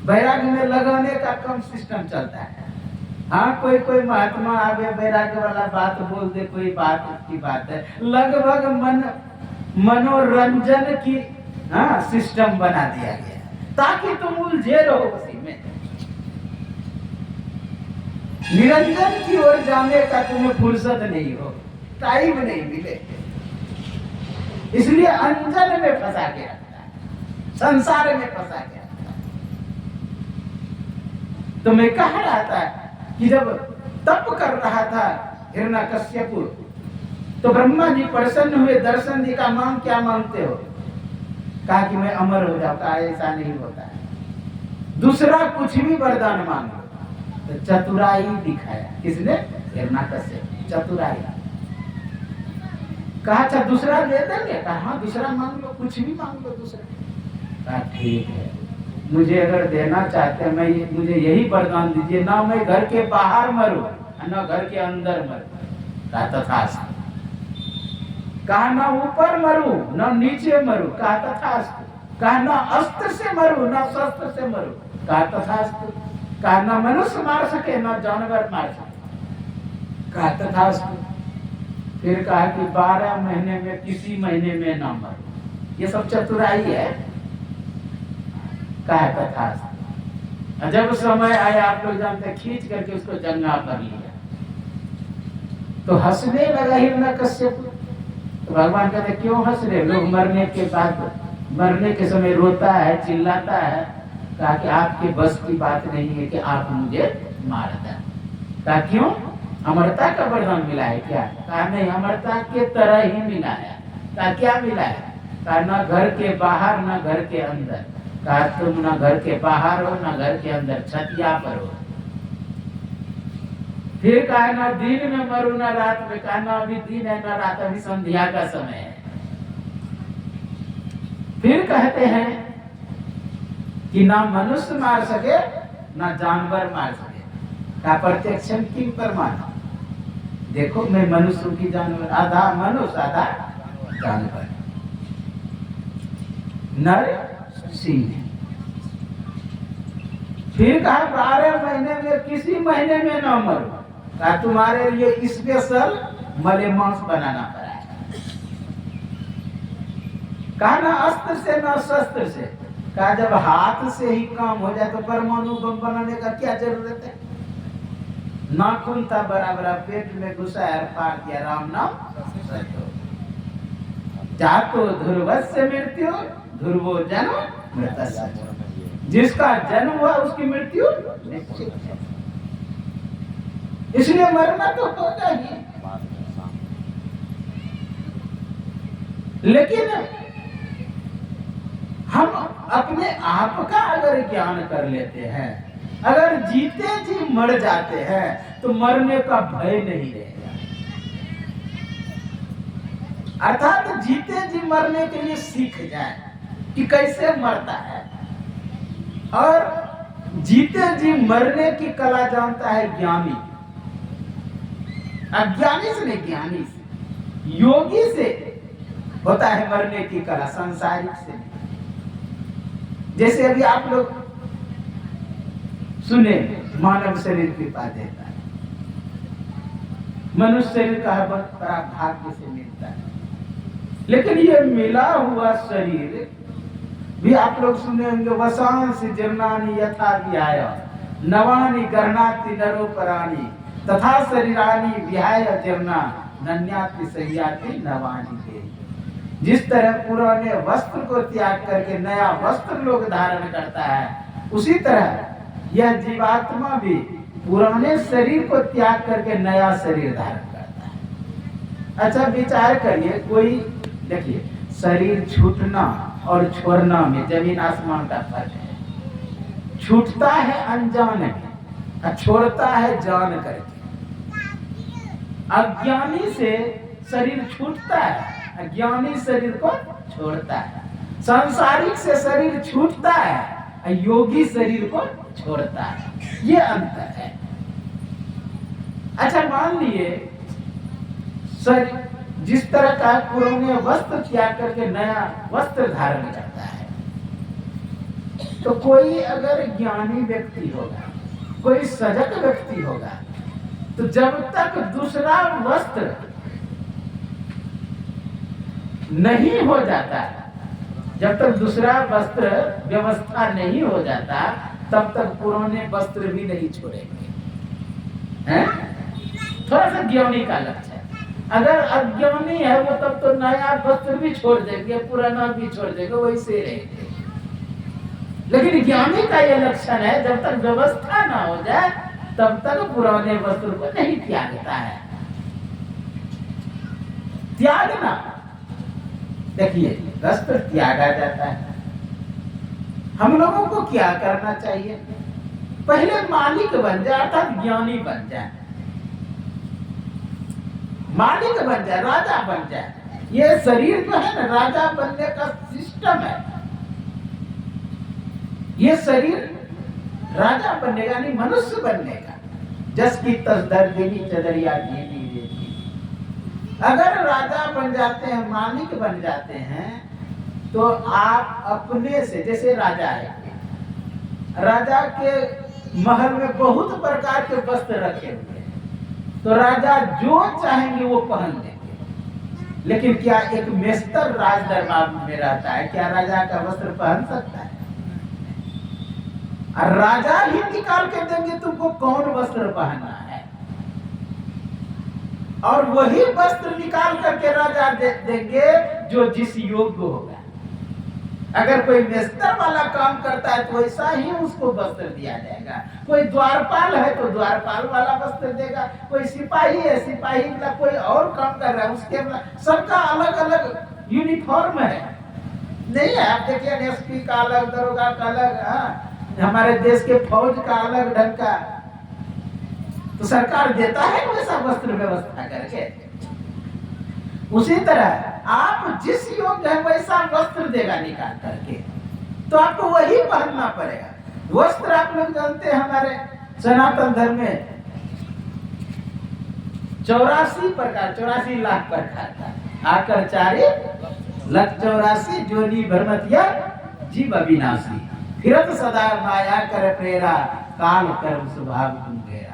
वैराग्य में लगाने का कम सिस्टम चलता है। हाँ कोई कोई महात्मा आगे वैराग्य वाला बात बोल दे, कोई बात की बात है, लगभग मनोरंजन की हाँ सिस्टम बना दिया गया ताकि तुम उलझे रहो उसी में, निरंजन की ओर जाने का तुम्हें फुर्सत नहीं हो, टाइम नहीं मिले, इसलिए अंजन में फंसा के रखता है, संसार में फंसा के रखता है। तो मैं कह रहा था कि जब तप कर रहा था हिरण्यकश्यप तो ब्रह्मा जी प्रसन्न हुए, दर्शन जी का मांग क्या मांगते हो? कहा कि मैं अमर हो जाता, ऐसा नहीं होता है, दूसरा कुछ भी वरदान मांगो। तो चतुराई दिखाया किसने? हिरण्यकश्यप, चतुराई। कहा अच्छा दूसरा दे देंगे? कहा हाँ दूसरा मांग लो, कुछ भी मांग लो दूसरा। कहा ठीक है, मुझे अगर देना चाहते हैं मैं मुझे यही वरदान दीजिए, ना मैं घर के बाहर मरूं ना घर के अंदर मरूं। कहा तथास्तु। कहा ना ऊपर मरूं ना नीचे मरूं। कहा तथास्तु। कहा ना अस्त्र से मरूं ना शस्त्र से मरूं। कहा तथास्तु। कहा ना मनुष्य मार सके ना जानवर मार सके। कहा तथास्तु। फिर कहा कि 12 महीने में किसी महीने में ना मरूं। ये सब चतुराई है। कहा तथास्तु। जब समय आया आप लोग जानते, खींच करके उसको जंगा पर लिया तो हंसने लगा हिरण्यकश्यप। तो भगवान कहते क्यों हंस रहे? लोग मरने के बाद, मरने के समय रोता है, चिल्लाता है। कहा कि आपके बस की बात नहीं है कि आप मुझे मार दें। कहा क्यों? अमरता का वरदान मिला है क्या? कहा नहीं, अमरता के तरह ही मिला है। कहा क्या मिला है? कहा ना घर के बाहर ना घर के अंदर। कहा तुम ना घर के बाहर हो ना घर के अंदर, छतिया पर हो। फिर कहा ना दिन में मरू ना रात में। कहा ना अभी दिन है ना रात, अभी संध्या का समय है। फिर कहते हैं कि ना मनुष्य मार सके ना जानवर मार सके। कहा प्रत्यक्षम किम प्रमाण? देखो मैं मनुष्य की जानवर, आधा मनुष्य आधा जानवर, नर सिंह। फिर कहा 12 महीने में किसी महीने में ना मरो। कहा तुम्हारे लिए स्पेशल मलेमांस बनाना पड़ा है। कहा ना अस्त्र से ना शस्त्र से। कहा जब हाथ से ही काम हो जाए तो परमाणु बम बनाने का क्या जरूरत है? नाखून था बराबर पेट में घुसा है, फाड़ दिया, राम नाम सत्य। जातो ध्रुवस्य मृत्यु ध्रुवो जन्म मृतस्य। जिसका जन्म हुआ उसकी मृत्यु निश्चित है, इसलिए मरना तो होगा ही। लेकिन हम अपने आप का अगर ज्ञान कर लेते हैं, अगर जीते जी मर जाते हैं तो मरने का भय नहीं रहेगा। अर्थात जीते जी मरने के लिए सीख जाए कि कैसे मरता है, और जीते जी मरने की कला जानता है ज्ञानी। अज्ञानी से नहीं, ज्ञानी से, योगी से होता है मरने की कला, सांसारिक से नहीं। जैसे अभी आप लोग सुने मानव शरीर कृपा देता है, मनुष्य शरीर का बड़ा भाग्य से मिलता है। लेकिन ये मिला हुआ शरीर भी आप लोग सुने होंगे, वसांसि जीर्णानि यथा विहाय नवानि गृह्णाति नरोपराणि तथा शरीरानि विहाय जीर्णा नन्याति सह्याति नवानि देहि। जिस तरह पुराने वस्त्र को त्याग करके नया वस्त्र लोग धारण करता है, उसी तरह यह जीवात्मा भी पुराने शरीर को त्याग करके नया शरीर धारण करता है। अच्छा विचार करिए, कोई देखिए, शरीर छूटना और छोड़ना में जमीन आसमान का फर्क है। छूटता है अनजान में और छोड़ता है जान करके। अज्ञानी से शरीर छूटता है, अज्ञानी शरीर को छोड़ता है। सांसारिक से शरीर छूटता है, योगी शरीर को छोड़ता है। ये अंतर है। अच्छा मान लिए शरीर जिस तरह का पुराने वस्त्र त्याग करके नया वस्त्र धारण करता है, तो कोई अगर ज्ञानी व्यक्ति होगा, कोई सजग व्यक्ति होगा, तो जब तक दूसरा वस्त्र नहीं हो जाता, जब तक दूसरा वस्त्र व्यवस्था नहीं हो जाता, तब तक पुराने वस्त्र भी नहीं छोड़ेंगे। हैं? थोड़ा सा ज्ञानी का लक्ष्य है। अगर अज्ञानी है वो तब तो नया वस्त्र भी छोड़ देंगे, पुराना भी छोड़ देंगे, वैसे रहेंगे। लेकिन ज्ञानी का यह लक्षण है, जब तक व्यवस्था ना हो जाए तब तक पुराने वस्त्र को नहीं त्यागता है। त्यागना, देखिए वस्त्र त्यागा जाता है। हम लोगों को क्या करना चाहिए? पहले मालिक बन जाए, अर्थात ज्ञानी बन जाए, मालिक बन जाए, राजा बन जाए। ये शरीर जो है ना, राजा बनने का सिस्टम है। ये शरीर राजा बनने का, यानी मनुष्य बनने का। जस की तसदर देवी चदरिया देवी देवी। अगर राजा बन जाते हैं, मालिक बन जाते हैं, तो आप अपने से, जैसे राजा है, राजा के महल में बहुत प्रकार के वस्त्र रखे हुए हैं, तो राजा जो चाहेंगे वो पहन लेंगे। लेकिन क्या एक मेस्तर राज दरबार में रहता है, क्या राजा का वस्त्र पहन सकता है? और राजा ही निकाल के देंगे तुमको कौन वस्त्र पहनना है, और वही वस्त्र निकाल करके राजा देंगे जो जिस योग्य होगा। अगर कोई मेस्तर वाला काम करता है तो वैसा ही उसको वस्त्र दिया जाएगा। कोई द्वारपाल है तो द्वारपाल वाला वस्त्र देगा, कोई सिपाही है, सिपाही वाला, कोई और काम कर रहा है उसके, सबका अलग अलग यूनिफॉर्म है। नहीं है, आप देखिए एसपी का अलग, दरोगा का अलग, हमारे देश के फौज का अलग ढंग का, तो सरकार देता है वैसा वस्त्र व्यवस्था करके। उसी तरह आप जिस योग्य है वैसा वस्त्र देगा निकाल करके, तो आपको वही पहनना पड़ेगा। वस्त्र आप लोग जानते हैं, हमारे सनातन धर्म में 84 प्रकार, 84 लाख प्रकार का, आकर 4,84,00,000 जोनी भरमतिया जीव अविनाशी, फिरत सदा माया कर प्रेरा, काल कर्म स्वभाव तुम गया।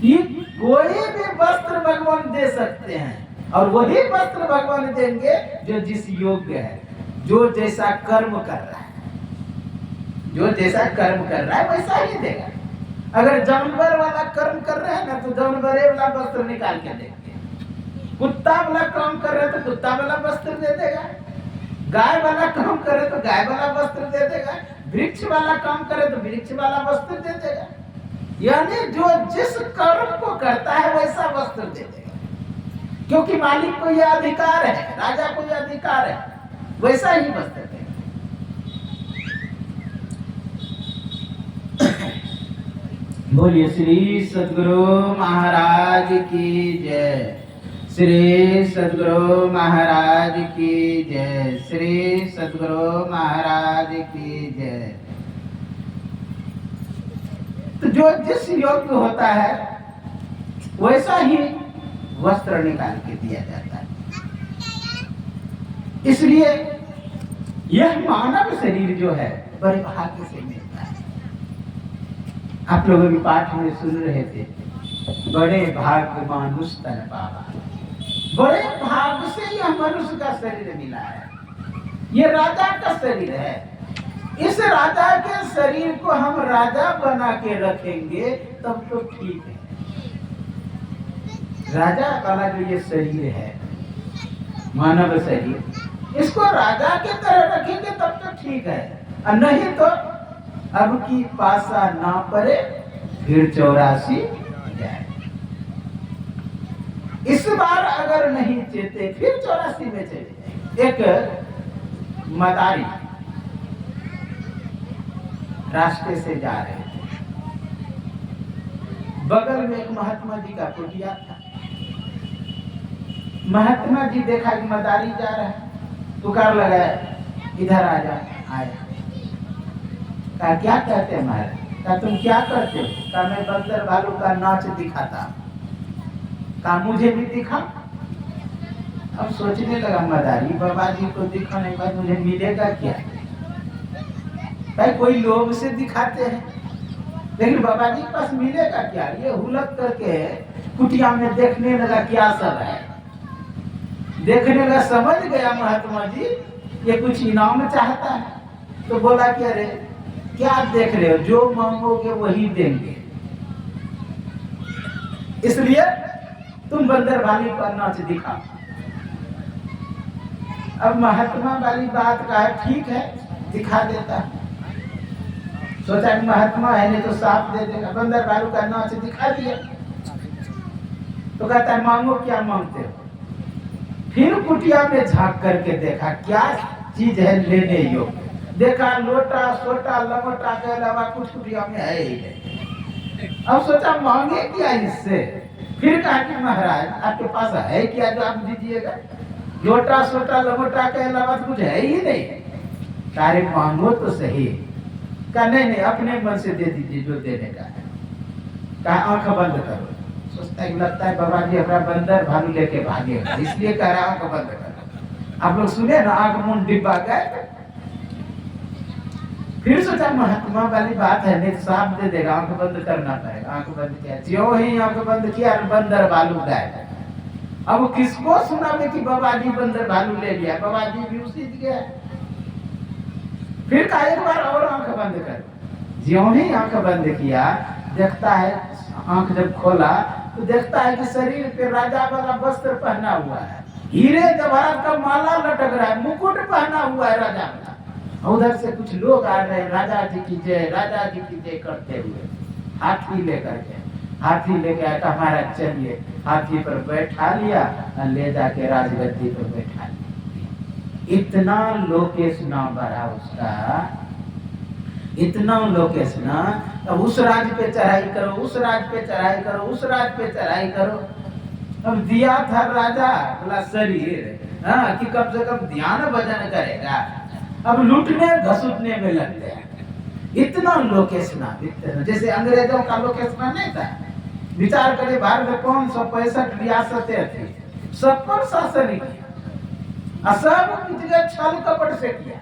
कि कोई भी वस्त्र भगवान दे सकते हैं, और वही वस्त्र भगवान देंगे जो जिस योग्य है, जो जैसा कर्म कर रहा है, जो जैसा कर्म कर रहा है वैसा ही देगा। अगर जानवर वाला कर्म कर रहे हैं ना, तो जानवर वाला वस्त्र निकाल के देंगे। कुत्ता वाला काम कर रहे हैं तो कुत्ता वाला वस्त्र दे देगा। गाय वाला काम करे तो गाय वाला वस्त्र दे देगा। वृक्ष वाला काम करे तो वृक्ष वाला वस्त्र दे देगा। यानी जो जिस कर्म को करता है wैसा वस्त्र दे देगा, क्योंकि मालिक को यह अधिकार है, राजा को यह अधिकार है, वैसा ही वस्त्र देगा। बोलिए श्री सद्गुरु महाराज की जय, श्री सद्गुरु महाराज की जय, श्री सद्गुरु महाराज की जय। तो जो जिस योग्य होता है वैसा ही वस्त्र निकाल के दिया जाता है। इसलिए यह मानव शरीर जो है बड़े भाग्य से मिलता है। आप लोगों के पाठ में सुन रहे थे, बड़े भाग्य मानुष तन पावा, बड़े भाग्य से यह मनुष्य का शरीर मिला है। ये राजा का शरीर है। इस राजा के शरीर को हम राजा बना के रखेंगे तब तो ठीक है। राजा वाला जो ये शरीर है, मानव शरीर, इसको राजा के तरह रखेंगे तब तो ठीक है, और नहीं तो अब की पासा ना पड़े फिर 84 जाए। इस बार अगर नहीं चेते फिर 84 में चले जाए। एक मदारी रास्ते से जा रहे थे, बगल में एक महात्मा जी का कुटिया था। महात्मा जी देखा कि मदारी जा रहा है, पुकार लगाया, इधर आ जा। आया, कहा क्या कहते हैं महाराज? कहा तुम क्या करते हो? कहा मैं बंदर भालू का नाच दिखाता। कहा मुझे भी दिखा। अब सोचने लगा मदारी, बाबा जी को दिखाने के बाद मुझे मिलेगा क्या? भाई कोई लोभ से दिखाते हैं, लेकिन बाबा जी के पास मिलेगा क्या? ये हुलक करके कुटिया में देखने लगा क्या सब है। देखने लगा, समझ गया महात्मा जी ये कुछ इनाम चाहता है। तो बोला कि अरे क्या देख रहे हो, जो मांगोगे वही देंगे, इसलिए तुम बंदर भाली पर नाच दिखाओ। अब महात्मा वाली बात का है, ठीक है दिखा देता। सोचा कि महात्मा है नहीं तो साफ दे देगा, बंदर भालू का नाच दिखा दिया। तो कहता है मांगो, क्या मांगते हो? फिर कुटिया में झांक करके देखा क्या चीज है लेने योग्य। देखा लोटा सोटा लमोटा के अलावा कुछ कुटिया में है ही नहीं। अब सोचा मांगे क्या इससे? फिर कहा कि महाराज आपके पास है क्या जो आप दीजिएगा? लोटा सोटा लमोटा के अलावा कुछ है ही नहीं। सारे मांगो तो सही। कहा नहीं अपने मन से दे दीजिए जो देने का है। कहा आंख बंद करो। सोचता है लगता है बाबा जी अपना बंदर भालू लेके भागे, इसलिए कह रहा आंख बंद करो। आप लोग सुने ना, आंख मुंह डिब्बा गए। फिर सोचा महात्मा वाली बात है, नहीं साफ दे देगा, आंख बंद करना पड़ेगा। आंख बंद किया, जो ही आंख बंद किया बंदर भालू गायब। अब किसको सुनावे कि बाबा जी बंदर भालू ले लिया? बाबा जी भी उसी गया। फिर कहा एक बार और आंख बंद कर। ज्यों ही आंख बंद किया, देखता है, आंख जब खोला तो देखता है कि शरीर पे राजा वाला वस्त्र पहना हुआ है, हीरे जवाहरात का माला लटक रहा है, मुकुट पहना हुआ है राजा वाला। उधर से कुछ लोग आ रहे हैं, राजा जी की जय, राजा जी की जय करते हुए, हाथी लेकर के। हाथी लेके आया, हमारा चलिए। हाथी पर बैठा लिया और ले जाके राजगद्दी पर बैठा लिया। इतना लोकेश नाम बढ़ा उसका, इतना लोकेश ना। अब उस राज पे चढ़ाई करो, उस राज पे चढ़ाई करो, उस राज पे चढ़ाई करो। अब दिया था राजा बोला शरीर, हाँ कि कम से कम ध्यान भजन करेगा। अब लूटने घसुटने में लग गया। इतना लोकेशना, जैसे अंग्रेजों का लोकेशना नहीं था। विचार करे भारत में 565 रियासतें थी, सब पर शासन किया, सब जगह छल कपट से किया।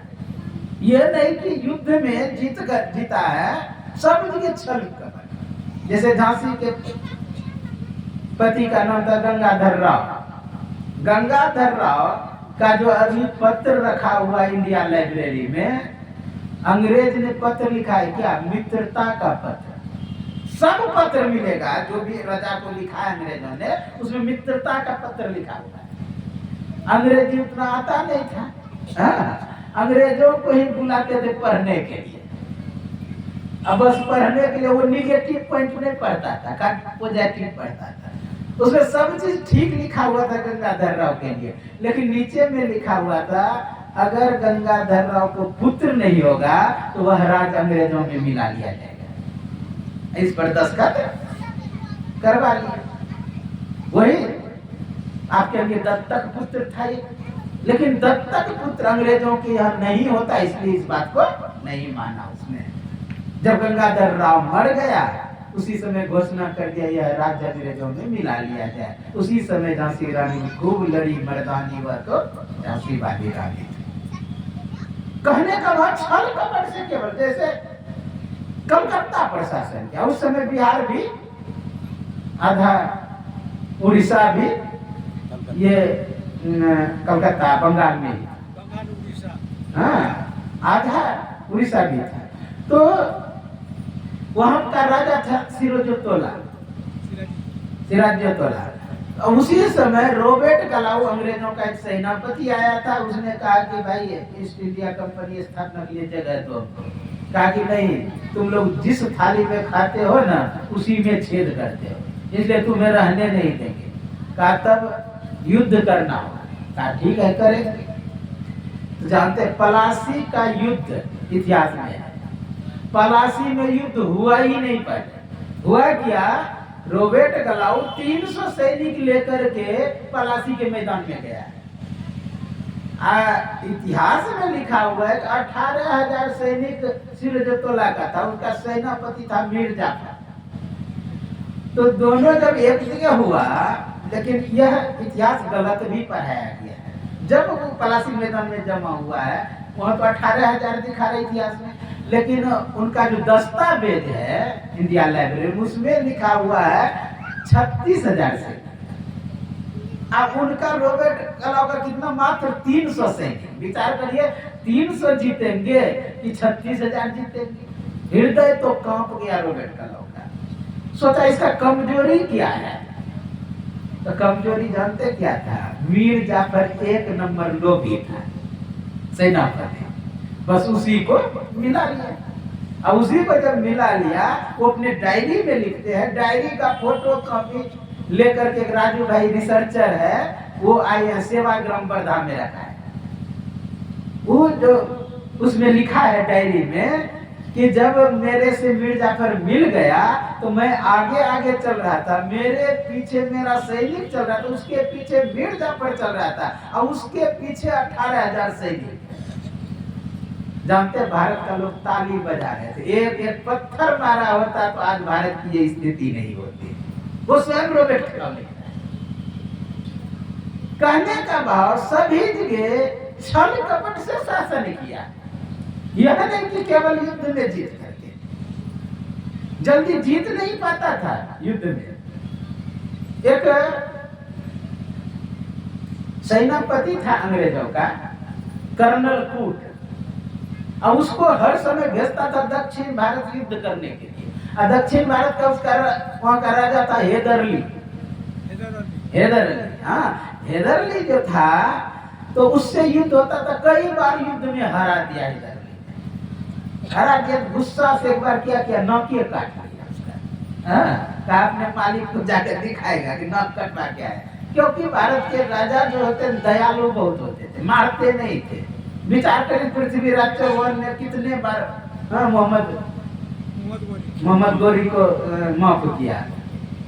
ये नहीं कि युद्ध में जीता है, सब जगह छल कपट। जैसे झांसी के पति का नाम था गंगाधर राव। गंगाधर राव का जो अभी पत्र रखा हुआ इंडिया लाइब्रेरी में, अंग्रेज ने पत्र लिखा है क्या? मित्रता का पत्र। सब पत्र मिलेगा जो भी राजा को लिखा है अंग्रेजों ने, उसमें मित्रता का पत्र लिखा हुआ है। अंग्रेजी उतना आता नहीं था, अंग्रेजों को ही बुलाते थे पढ़ने के लिए। अब बस पढ़ने के लिए वो निगेटिव पॉइंट नहीं पढ़ता था, पॉजिटिव पढ़ता था। उसमें सब चीज ठीक लिखा हुआ था गंगाधर राव के लिए, लेकिन नीचे में लिखा हुआ था अगर गंगाधर राव को पुत्र नहीं होगा तो वह राज अंग्रेजों में मिला लिया जाएगा। इस पर दस्तखत करवा लिया। वही आपके लिए दत्तक पुत्र था ये, लेकिन दत्तक पुत्र अंग्रेजों के यहाँ नहीं होता, इसलिए इस बात को नहीं माना उसने। जब गंगाधर राव मर गया उसी समय घोषणा कर दिया यह राज्य अंग्रेजों में मिला लिया जाए। उसी समय झांसी रानी खूब लड़ी मर्दानी, वह तो झांसी वाली रानी थी। कहने का बात छल कपट से केवल, जैसे कलकत्ता प्रशासन किया उस समय, बिहार भी आधा, उड़ीसा भी, ये कलकत्ता बंगाल में, हाँ, आधा उड़ीसा भी था। तो वहां का राजा था सिराजुद्दौला, सिराजुद्दौला। उसी समय रॉबर्ट क्लाउ अंग्रेजों का एक सेनापति आया था। उसने कहा कि भाई ईस्ट इंडिया कंपनी स्थापना के लिए जगह दो। कहा कि नहीं, तुम लोग जिस थाली में खाते हो ना उसी में छेद करते हो, इसलिए तुम्हें रहने नहीं देंगे। कहा तब युद्ध करना होगा। कहा ठीक है, करेंगे। तो जानते पलासी का युद्ध इतिहास में है। पलासी में युद्ध हुआ ही नहीं। पहले हुआ क्या, रॉबर्ट क्लाउ 300 सैनिक लेकर के पलासी के मैदान में गया। इतिहास में लिखा हुआ है कि 18,000 सैनिक सिराजुद्दौला का था, उसका सेनापति था मीर जाफर। तो दोनों जब एक जगह हुआ, लेकिन यह इतिहास गलत भी पढ़ाया गया है। जब वो पलासी मैदान में जमा हुआ है वहां तो 18,000 दिखा रहा इतिहास में, लेकिन उनका जो दस्तावेज है इंडिया लाइब्रेरी उसमें लिखा हुआ है 36,000 सैनिक। अब उनका रॉबर्ट क्लाउ का कितना, मात्र 300 सैनिक। विचार करिए, 300 जीतेंगे कि 36,000 जीतेंगे। हृदय तो कांप गया रॉबर्ट क्लाउ का। सोचा इसका कमजोरी क्या है, तो कमजोरी जानते क्या था, मीर जाफर एक नंबर लोभी था सेनापति। बस उसी को मिला लिया। अब उसी को जब मिला लिया, वो अपने डायरी में लिखते हैं। डायरी का फोटो कॉपी लेकर के राजू भाई रिसर्चर है, वो आए हैं सेवाग्राम वर्धा में रखा है। वो जो उसमें लिखा है डायरी में कि जब मेरे से मीर जाफर मिल गया तो मैं आगे आगे चल रहा था, मेरे पीछे मेरा सैनिक चल रहा था, उसके पीछे मीर जाफर चल रहा था और उसके पीछे 18,000 सैनिक। जानते भारत का लोग ताली बजा रहे थे। एक एक पत्थर मारा होता तो आज भारत की ये स्थिति नहीं होती। वो स्वयं रॉबर्ट क्लाउ लिखता है। कहने का भाव, सभी जगह छल कपट से शासन किया। यह नहीं कि केवल युद्ध में जीत करके, जल्दी जीत नहीं पाता था युद्ध में। एक सेनापति था अंग्रेजों का, कर्नल कूट, और उसको हर समय भेजता था दक्षिण भारत युद्ध करने के लिए। और दक्षिण भारत का उसका वहां का राजा था हैदरली। हाँ, हैदरली जो था तो उससे युद्ध होता था। कई बार युद्ध में हरा दिया हैदरली, हरा दिया। गुस्सा से एक बार क्या किया, नौकिया काट लिया उसका। हाँ, अपने मालिक को जाकर दिखाएगा कि नौक कटवा क्या है। क्योंकि भारत के राजा जो होते दयालु बहुत होते थे, मारते नहीं थे। विचार करें, पृथ्वीराज चौहान ने कितने बार मोहम्मद गोरी को माफ किया,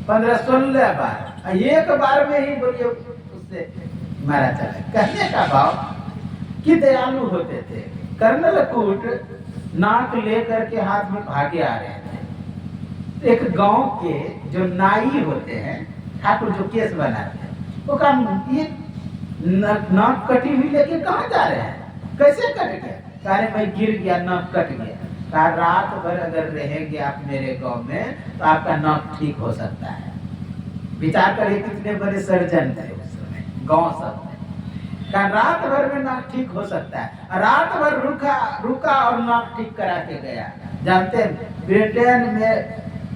15-16 बार। एक बार में ही बोलिए उससे मारा चला। कहने का भाव कि दयालु होते थे। कर्नल कूट नाक लेकर के हाथ में भागे आ रहे थे। एक गांव के जो नाई होते हैं, ठाकुर जो केस बनाते हैं, वो कहा ये नाक कटी हुई लेके कहाँ जा रहे हैं, कैसे कट गया? अरे भाई गिर गया, नाक कट गया। कहा रात भर अगर रहेंगे आप मेरे गांव में तो आपका नाक ठीक हो सकता है। विचार करिए कितने बड़े सर्जन थे उस समय गांव सब में। कहा रात भर में नाक ठीक हो सकता है। रात भर रुका और नाक ठीक करा के गया। जानते हैं, ब्रिटेन में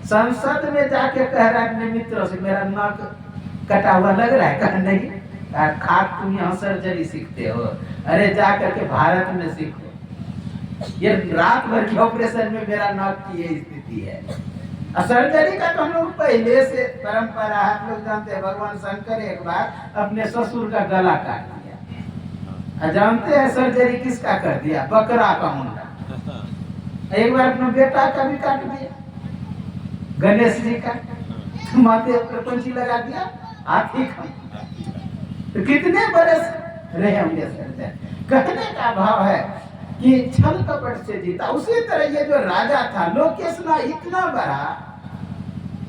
संसद में जाके कह रहा है अपने मित्रों से, मेरा नाक कटा हुआ लग रहा है। कहा नहीं, खाक तुम यहाँ सर्जरी सीखते हो, अरे जा करके भारत में सीखो। ये रात भर की ऑपरेशन में मेरा नाक की ये स्थिति है। सर्जरी का तो हम लोग पहले से परंपरा है। आप लोग जानते हैं, भगवान शंकर एक बार अपने ससुर का गला काट दिया। जानते हैं सर्जरी किसका कर दिया? बकरा का मुंडा। एक बार अपने बेटा का भी काट दिया, गणेश जी का माथे पर पंछी लगा दिया, हाथी का। तो कितने बरस रहे होंगे सर्जन। कहने का भाव है कि छल कपट से जीता। उसी तरह ये जो राजा था लोकेशना इतना बड़ा,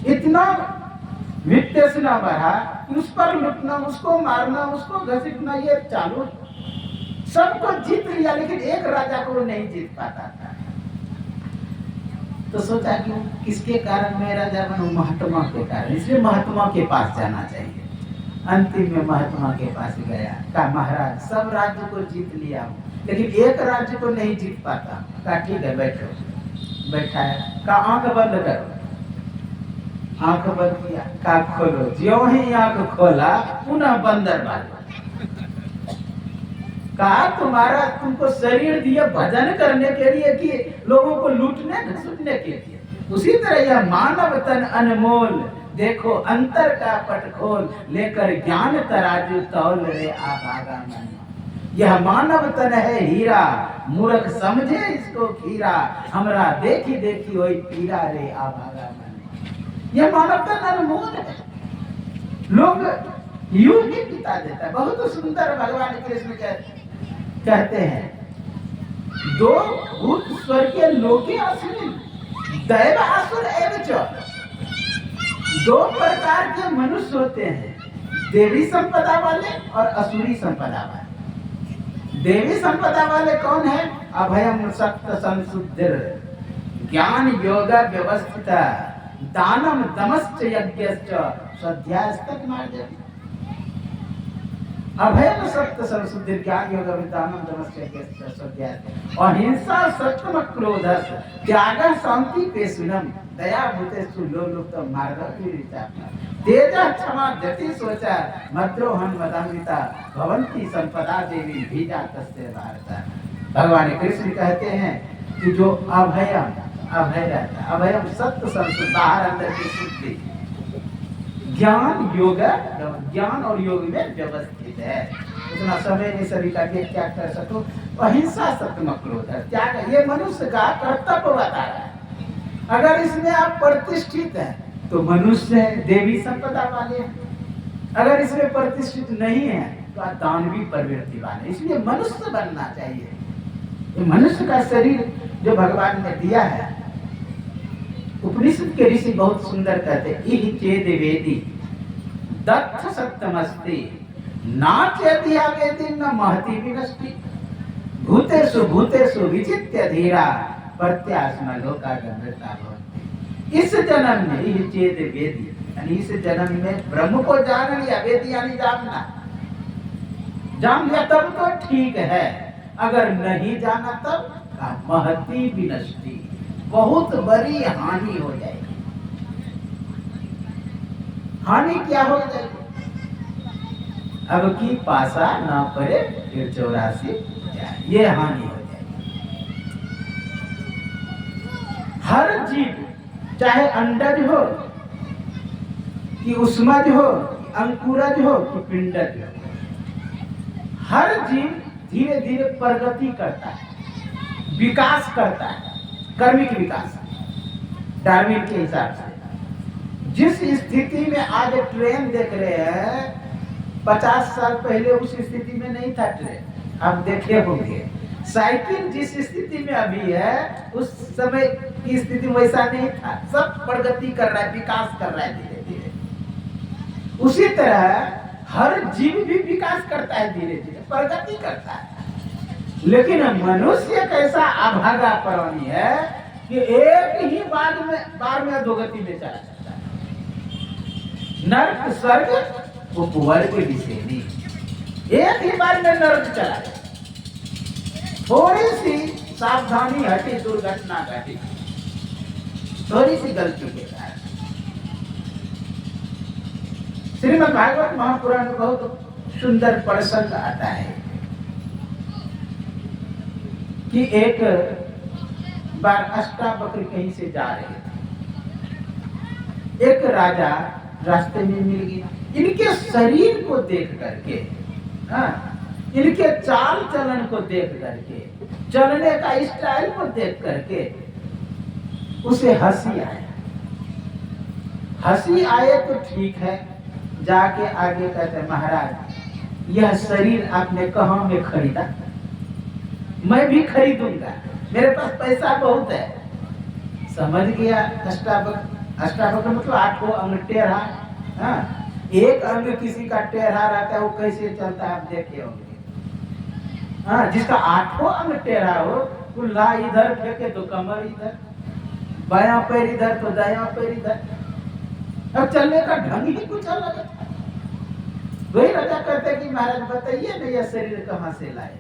इतना वित्तेशना बढ़ा कि उस पर लुटना, उसको मारना, उसको घसीटना, ये चालू सबको जीत लिया, लेकिन एक राजा को नहीं जीत पाता था। तो सोचा कि किसके कारण मैं राजा बनूं? महात्मा के कारण। इसलिए महात्मा के पास जाना चाहिए। अंतिम में महात्मा के पास गया, कहा महाराज सब राज्य को जीत लिया हूं, लेकिन एक राज्य को नहीं जीत पाता। कहा ठीक है बैठो, बैठाया। कहा आंख बंद करो, आंख बंद किया। कहा खोलो, ज्यों ही आंख खोला पुनः बंदर वाला। कहा तुम्हारा तुमको शरीर दिया भजन करने के लिए कि लोगों को लूटने घसीटने के लिए? उसी तरह यह मानव तन अनमोल, देखो अंतर का पट खोल, लेकर ज्ञान तराजू तौल रे आभागा मन। यह मानव तन है हीरा, मूर्ख समझे इसको खीरा, हमरा देखी देखी होई पीरा रे आभागा मन। यह मानव तन अनमोल है, लोग यूं ही पिता देता है। बहुत सुंदर भगवान कृष्ण कहते हैं, दो भूत स्वर्गीय लोके अश्विन दैव असुर एवं च। दो प्रकार के मनुष्य होते हैं, देवी संपदा वाले और असुरी संपदा वाले। देवी संपदा वाले कौन है? अभयम सत्य संशुद्धिर, ज्ञान योग व्यवस्थित, दानम दमश्च यज्ञश्च स्वाध्यायस्तक मार्जन। अभयम सत्य संशुद्धि, ज्ञान योग दानम दमश्च यज्ञश्च स्वाध्याय, अहिंसा सत्यम क्रोध त्याग शांति पेशुनम, दया भूतेषु लोलुप्त मार्ग विरिता, तेज क्षमा धृति सोचा, मद्रोहन मदान्विता, भवन्ति संपदा देवी भीजा तस्य भारत। भगवान कृष्ण कहते हैं कि जो अभयम, अभय रहता, अभयम सत्य संशुद्ध, बाहर अंदर की शुद्धि, ज्ञान योग, ज्ञान और योग में व्यवस्थित है। उतना समय नहीं सभी का क्या कर सको। अहिंसा सत्य क्रोध है, त्याग, ये मनुष्य का कर्तव्य बता रहा है। अगर इसमें आप प्रतिष्ठित हैं तो मनुष्य है, देवी संपदा वाले हैं। अगर इसमें प्रतिष्ठित नहीं है तो आप दानवी प्रवृत्ति वाले। इसलिए मनुष्य बनना चाहिए। ये मनुष्य का शरीर जो भगवान ने दिया है, उपनिषद के ऋषि बहुत सुंदर कहते हैं, इह चेद वेदी दत्त सत्यमस्ति, ना चेति आवेदि न महति विनष्टि, भूतेषु भूतेषु विचित्य धीरा, प्रत्यास्म लोका गम्यता भवन्ति। इस जन्म में इह चेद वेदी, यानी इस जन्म में ब्रह्म को जान लिया, वेदी यानी जानना, जान लिया तब तो ठीक है, अगर नहीं जाना तब महति विनष्टि, बहुत बड़ी हानि हो जाएगी। हानि क्या हो जाएगी? अब की पासा ना पड़े फिर 84, ये हानि हो जाएगी। हर जीव, चाहे अंडज हो कि उष्मज हो, अंकुरज हो कि पिंडज हो, हर जीव धीरे धीरे प्रगति करता है, विकास करता है, कर्मिक विकास डार्विन के हिसाब से। जिस स्थिति में आज ट्रेन देख रहे हैं, 50 साल पहले उस स्थिति में नहीं था ट्रेन। आप देखे होंगे साइकिल जिस स्थिति में अभी है, उस समय की स्थिति वैसा नहीं था। सब प्रगति कर रहा है, विकास कर रहा है धीरे धीरे। उसी तरह हर जीव भी विकास करता है, धीरे धीरे प्रगति करता है। लेकिन मनुष्य कैसा अभागा प्राणी है कि एक ही बार में अधोगति में चला जाता है। नरक स्वर्ग उपवर्ग विषेणी, एक ही बार में नरक चला जाता। थोड़ी सी सावधानी हटी, दुर्घटना घटी, थोड़ी सी गलती के कारण। श्रीमद् भागवत महापुराण में बहुत सुंदर प्रसंग आता है कि एक बार अष्टावक्र कहीं से जा रहे थे। एक राजा रास्ते में मिल गया। इनके शरीर को देख करके, इनके चाल चलन को देख करके, चलने का स्टाइल को देख करके उसे हंसी आया। हंसी आए तो ठीक है, जाके आगे कहते महाराज यह शरीर आपने कहाँ में खरीदा? मैं भी खरीदूंगा, मेरे पास पैसा बहुत है। समझ गया अष्टावक्र मतलब 8 अंग टेढ़ा। एक अंग किसी का टेढ़ा रहता है, वो कैसे चलता है आप देखे होंगे। जिसका 8 अंग टेढ़ा हो, कुल्ला इधर फेंके तो कमर इधर, बायां पैर इधर तो दायां पैर इधर। अब चलने का ढंग ही कुछ अलग है। वही राजा कहते कि महाराज बताइए ना यह शरीर कहाँ से लाए?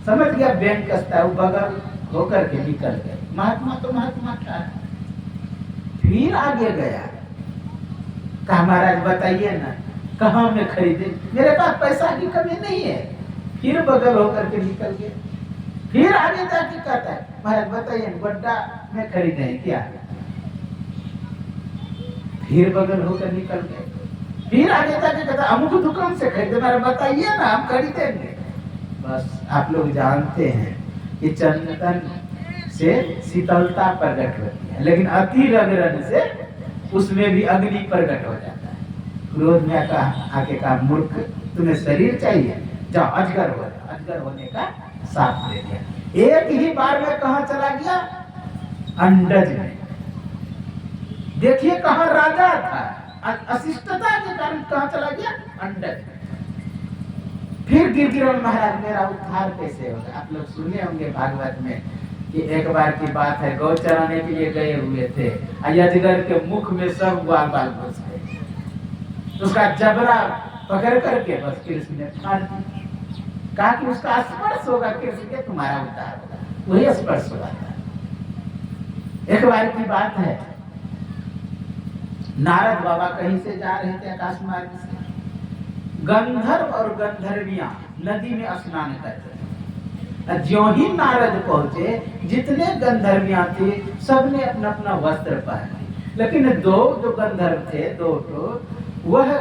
समझ गया बैंक कसता, वो बगल होकर के निकल गए। महात्मा तो महात्मा था। फिर आगे गया, कहा महाराज बताइए ना कहाँ में खरीदे, मेरे पास पैसा की कमी नहीं है। फिर बगल होकर के निकल गए। फिर आगे जाके कहता है महाराज बताइए गड्ढा में खरीदे हैं क्या। फिर बगल होकर निकल गए। फिर आगे जाके कहता अमुक दुकान से खरीदे, महाराज बताइए ना हम खरीदेंगे। बस आप लोग जानते हैं कि चंदन से शीतलता प्रकट होती है, लेकिन अति रगड़ने से उसमें भी अग्नि प्रकट हो जाता है। क्रोध में आके कहा मूर्ख तुम्हें शरीर चाहिए, जाओ अजगर हो जाओ। अजगर होने का साथ दे दिया। एक ही बार में कहां चला गया, अंडज में। देखिए कहां राजा था, अशिष्टता के कारण कहां चला गया, अंडज में। फिर गिरगिरोन महाराज मेरा उद्धार कैसे होगा। आप लोग सुने होंगे भागवत में कि एक बार की बात है, गौ चराने के लिए गए हुए थे, अजगर के मुख में सब ग्वाल बाल घुस गए। उसका जबड़ा पकड़ करके बस कृष्ण ने फाड़ दिया। कहा कि उसका स्पर्श होगा कृष्ण के, तुम्हारा उद्धार होगा। वही स्पर्श हुआ था। एक बार की बात है, नारद बाबा कहीं से जा रहे थे आकाश मार्ग से, गंधर्व और गंधर्वियां नदी में स्नान कर रहे थे। ज्यों ही नारद पहुंचे, जितने गंधर्वियां थे सबने अपना अपना वस्त्र पहन लिए, लेकिन दो जो गंधर्व थे, दो तो वह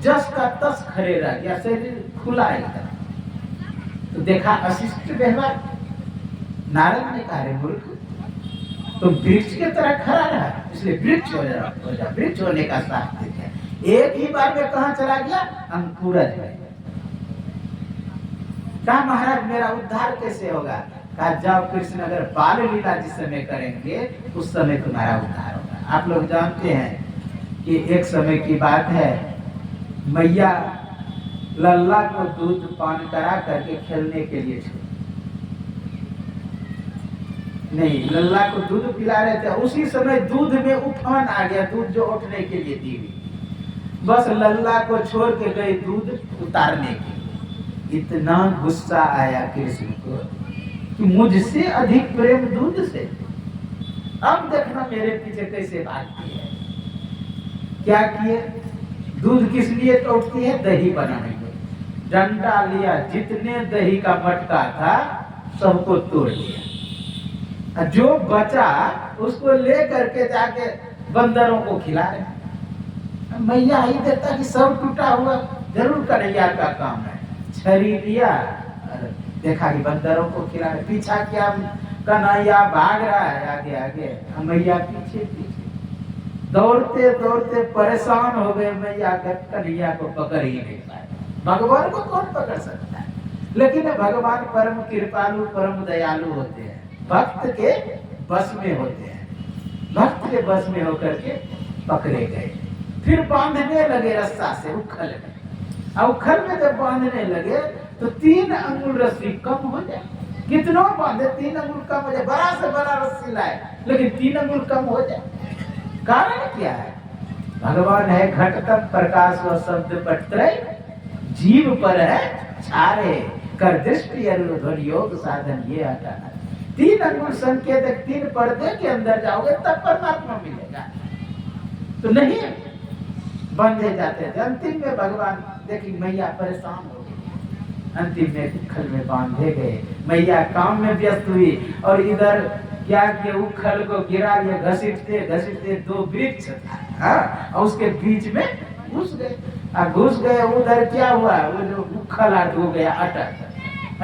जस का तस खड़े रह गया, शरीर खुला एकदम। तो देखा अशिष्ट व्यवहार। नारद ने कहा रे मूर्ख, तो वृक्ष के तरह खड़ा रहा, इसलिए वृक्ष हो जा। वृक्ष होने का साथ है। एक ही बार में कहां चला गया, अंकुरज में। कहा महाराज मेरा उद्धार कैसे होगा। कहा जाओ कृष्ण अगर बाल लीला जिस समय करेंगे उस समय तुम्हारा उद्धार होगा। आप लोग जानते हैं कि एक समय की बात है, मैया लल्ला को दूध पान करा करके खेलने के लिए छोड़, नहीं लल्ला को दूध पिला रहे थे, उसी समय दूध में उफान आ गया, दूध जो उठने के लिए दी हुई। बस लल्ला को छोड़ के गए दूध उतारने के। इतना गुस्सा आया कृष्ण को कि मुझसे अधिक प्रेम दूध से। अब देखना मेरे पीछे कैसे भागती है। क्या किए, दूध किस लिए तोड़ती है, दही बनाने के। डंडा लिया, जितने दही का मटका था सबको तोड़ दिया। जो बचा उसको ले करके जाके बंदरों को खिला रहे। मैया ही देखता कि सब टूटा हुआ, जरूर कन्हैया का काम है। छरी लिया, देखा कि बंदरों को खिला रहे। पीछा किया, कन्हैया भाग रहा है आगे आगे, मैया पीछे पीछे। दौड़ते दौड़ते परेशान हो गए मैया, कन्हैया को पकड़ ही नहीं पाए। भगवान को कौन पकड़ सकता है, लेकिन भगवान परम कृपालु परम दयालु होते हैं, भक्त के बस में होते हैं। भक्त के बस में होकर के पकड़े गए। फिर बांधने लगे रस्सा से उखल में। अब उखल में जब बांधने लगे तो 3 अंगुल रस्सी कम हो जाए। कितनों बांधे, 3 अंगुल कम हो जाए। बड़ा से बड़ा रस्सी लाए, लेकिन 3 अंगुल कम हो जाए। कारण क्या है, भगवान है घटतम प्रकाश व शब्द पटत्रय, जीव पर है छारे, कर दृष्टि अनुध्वन योग साधन ये आता है। 3 अंगुल संकेत, 3 पर्दे के अंदर जाओगे तब परमात्मा मिलेगा, तो नहीं बंधे जाते थे। अंतिम में भगवान देखी मैया परेशान हो गई, अंतिम में उखल में बांधे गए। मैया काम में व्यस्त हुई और इधर क्या किया, उखल को गिरा दिया। घसीटते घसीटते 2 वृक्ष था, और उसके बीच में घुस गए। घुस गए, उधर क्या हुआ, वो जो उखल हो गया अटक।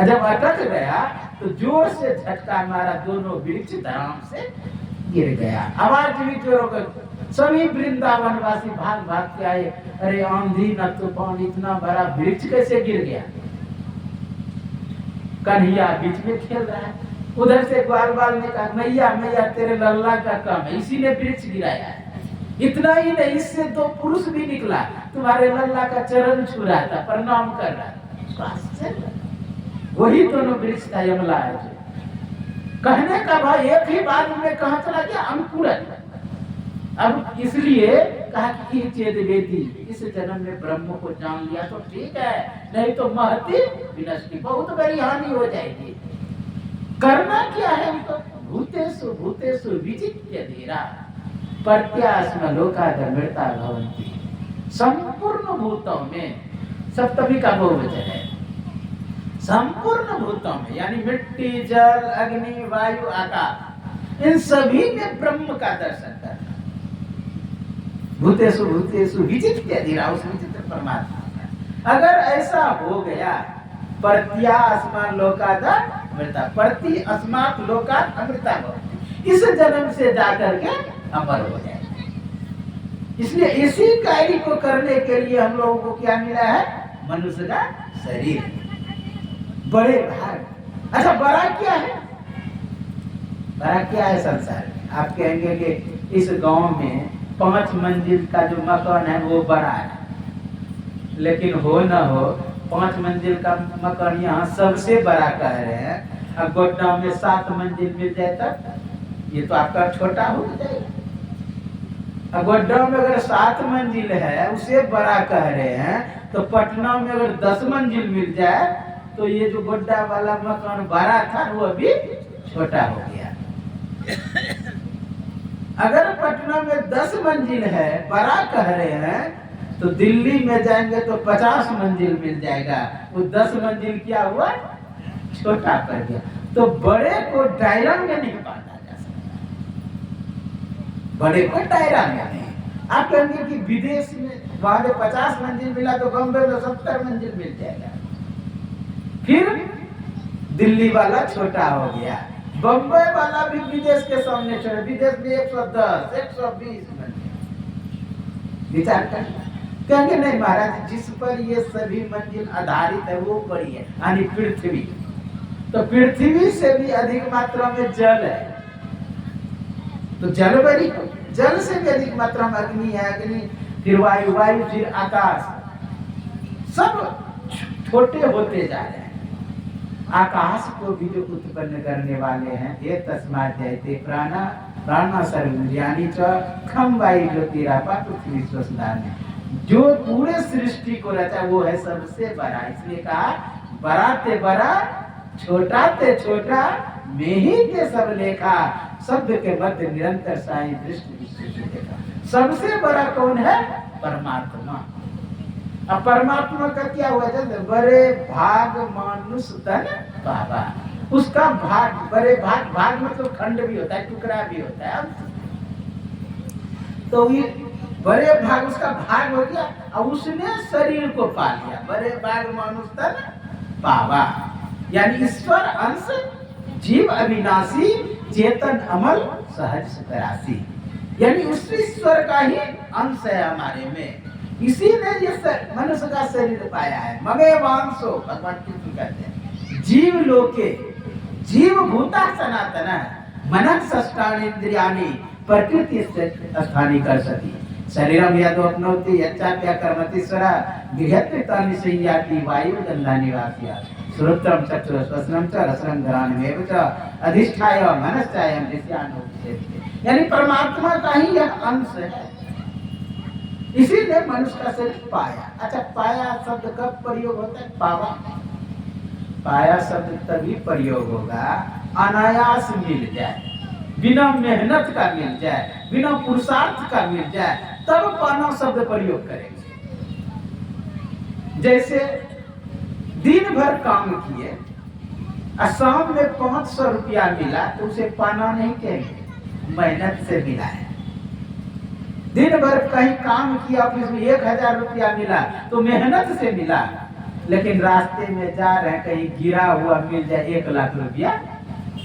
जब अटक गया तो जोर से झटका मारा, दोनों वृक्ष धराम से गिर गया। आवाज भी जोरों का, सभी वृंदावन वासी भाग भाग के आए। अरे आंधी न तूफान, इतना बड़ा वृक्ष कैसे गिर गया। कन्हैया बीच में खेल रहा है। उधर से ग्वाल बाल ने कहा मैया मैया तेरे लल्ला का काम है, इसी ने वृक्ष गिराया है। इतना ही नहीं, इससे 2 पुरुष भी निकला, तुम्हारे लल्ला का चरण छू रहा था, प्रणाम कर रहा था। वही दोनों वृक्ष था यमला है। कहने का भाई एक ही बात में कहा चला गया, अंकुरन। अब इसलिए कहा कि चेत वेदी, इस जन्म में ब्रह्म को जान लिया तो ठीक है, नहीं तो महती विनष्टि, बहुत बड़ी हानि हो जाएगी। करना क्या है हमको? भूतेषु भूतेषु विचित्य धीरा प्रत्यास्म लोकाधर्मता भवन्ति। संपूर्ण भूतों में, सप्तमी का बहुवचन है, संपूर्ण भूतों में यानी मिट्टी, जल, अग्नि, वायु, आकाश, इन सभी में ब्रह्म का दर्शन करना। भूतेषु भूतेषु विचित्य धीरा, उस विचित्र परमात्मा का अगर ऐसा हो गया, प्रत्या अस्मात् लोकात् अमृता, प्रति अस्मात् लोकात् अमृता भवति, इस जन्म से जाकर के अमर हो जाए। इसलिए इसी कार्य को करने के लिए हम लोगों को क्या मिला है? मनुष्य का शरीर, बड़े भाग। अच्छा, बड़ा क्या है? बड़ा क्या है संसार में? आप कहेंगे कि इस गांव में 5 मंजिल का जो मकान है वो बड़ा है, लेकिन हो न हो 5 मंजिल का मकान यहाँ सबसे बड़ा कह रहे हैं। अब गोड्डा में 7 मंजिल मिल जाए तब ये तो आपका छोटा हो जाएगा। अब गोड्डा में अगर 7 मंजिल है उसे बड़ा कह रहे हैं, तो पटना में अगर 10 मंजिल मिल जाए तो ये जो गोड्डा वाला मकान बड़ा था वो अभी छोटा हो गया। अगर पटना में 10 मंजिल है, बड़ा कह रहे हैं, तो दिल्ली में जाएंगे तो 50 मंजिल मिल जाएगा। वो 10 मंजिल क्या हुआ? छोटा कर दिया। तो बड़े को दायरा में नहीं बांधा जा सकता, बड़े को दायरा में नहीं। आप कहेंगे कि विदेश में वहां 50 मंजिल मिला तो बम्बई में 70 मंजिल मिल जाएगा। फिर दिल्ली वाला छोटा हो गया, बम्बई वाला भी विदेश के सामने छोड़ा। विदेश में 110, 120 मंजिल। विचार कर, कहेंगे नहीं महाराज, जिस पर ये सभी मंजिल आधारित है वो बड़ी है, यानी पृथ्वी। तो पृथ्वी से भी अधिक मात्रा में जल है, तो जल बड़ी, जल से भी अधिक मात्रा में अग्नि है, अग्नि फिर वायु, वायु फिर आकाश, सब छोटे होते जा रहे हैं। आकाश को भी जो उत्पन्न करने वाले हैं, ये तस्मात् जयते प्राणा प्राणा सर्वज्ञानी च खम वायु ज्योतिरापा पृथ्वी स्वसदाने। जो पूरे सृष्टि को रचा वो है सबसे बड़ा। इसलिए कहा बड़ा ते बड़ा, छोटा ते छोटा, में ही ते सब लेखा, शब्द के मध्य निरंतर साई दृष्टि विश्व देखा। सबसे बड़ा कौन है? परमात्मा। अब परमात्मा का क्या हुआ? बड़े भाग मानुष तन बाबा, उसका भाग, बड़े भाग, भाग मतलब खंड भी होता है, टुकड़ा भी होता है। तो ये बड़े भाग, उसका भाग हो गया और उसने शरीर को पा लिया। बड़े भाग मानुष तन बाबा, यानी ईश्वर अंश, जीव अविनाशी, चेतन अमल, सहज सुतरासी, यानी उस ईश्वर का ही अंश है हमारे में। इसी ने ये मनुष्य का शरीर पाया है। मगे वांसो, भगवान कृष्ण कहते हैं, जीव लोके जीव भूता सनातन मनन षष्ठानींद्रियाणि प्रकृति स्थानी कर सती शरीरम यदो अपनोति यच्चाप्य कर्मतीश्वरा गृहत्रितानि संयाति वायु गंधा निवासिया श्रोत्रम चक्षुर श्वसनम च रसनम घ्राणमेव च अधिष्ठाय मनश्चायम दृश्यानुपसेवते, यानी परमात्मा का ही यह अंश है। इसीलिए मनुष्य का शरीर पाया। अच्छा, पाया शब्द कब प्रयोग होता है? पावा। पाया शब्द तभी प्रयोग होगा अनायास मिल जाए, बिना मेहनत का मिल जाए, बिना पुरुषार्थ का मिल जाए, तब पाना शब्द प्रयोग करेंगे। जैसे दिन भर काम किए, शाम में 500 रुपया मिला तो उसे पाना नहीं कहेंगे, मेहनत से मिला है। दिन भर कहीं काम किया, ऑफिस में 1000 रुपया मिला तो मेहनत से मिला, लेकिन रास्ते में जा रहे हैं कहीं गिरा हुआ मिल जाए 1 लाख रुपया,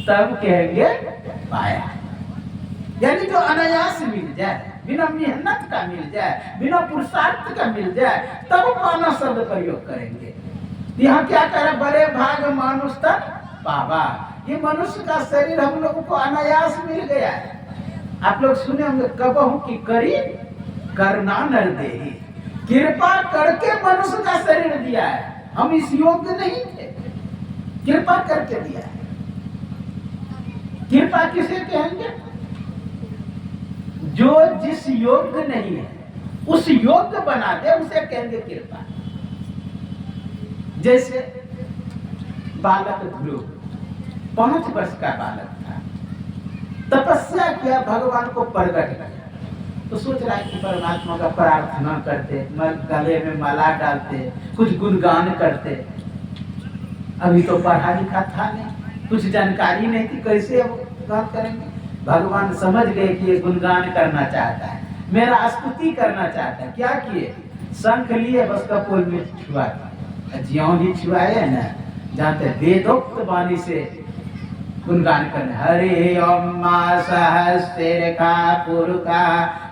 तब कहेंगे पाया। यानी जो अनायास मिल जाए, बिना मेहनत का मिल जाए, बिना पुरुषार्थ का मिल जाए, तब पाना शब्द प्रयोग करेंगे। यहाँ क्या करे? बड़े भाग मानुष तक पावा। ये मनुष्य का शरीर हम लोगों को अनायास मिल गया है। आप लोग सुने होंगे, कबहू की करी करना नर देही, कृपा करके मनुष्य का शरीर दिया है। हम इस योग्य नहीं थे, कृपा करके दिया है। कृपा किसे कहेंगे? जो जिस योग्य नहीं है उस योग्य बना दे, उसे कहेंगे कृपा। जैसे बालक ध्रुव 5 वर्ष का बालक था, तपस्या किया, भगवान को प्रकट किया, तो सोच रहा है कि परमात्मा का प्रार्थना करते, गले में माला डालते, कुछ गुणगान करते। अभी तो पढ़ा लिखा था नहीं, कुछ जानकारी नहीं थी, कैसे वो गान करेंगे। भगवान समझ गए कि ये गुणगान करना चाहता है, मेरा स्तुति करना चाहता है। क्या किए? शंख लिए, बस कपोल में छुआ, ज्यों ही छुआए ना, जानते वेदोक्त वाणी से गुणगान करने। हरे ओम सहस्रेखा पुरुषा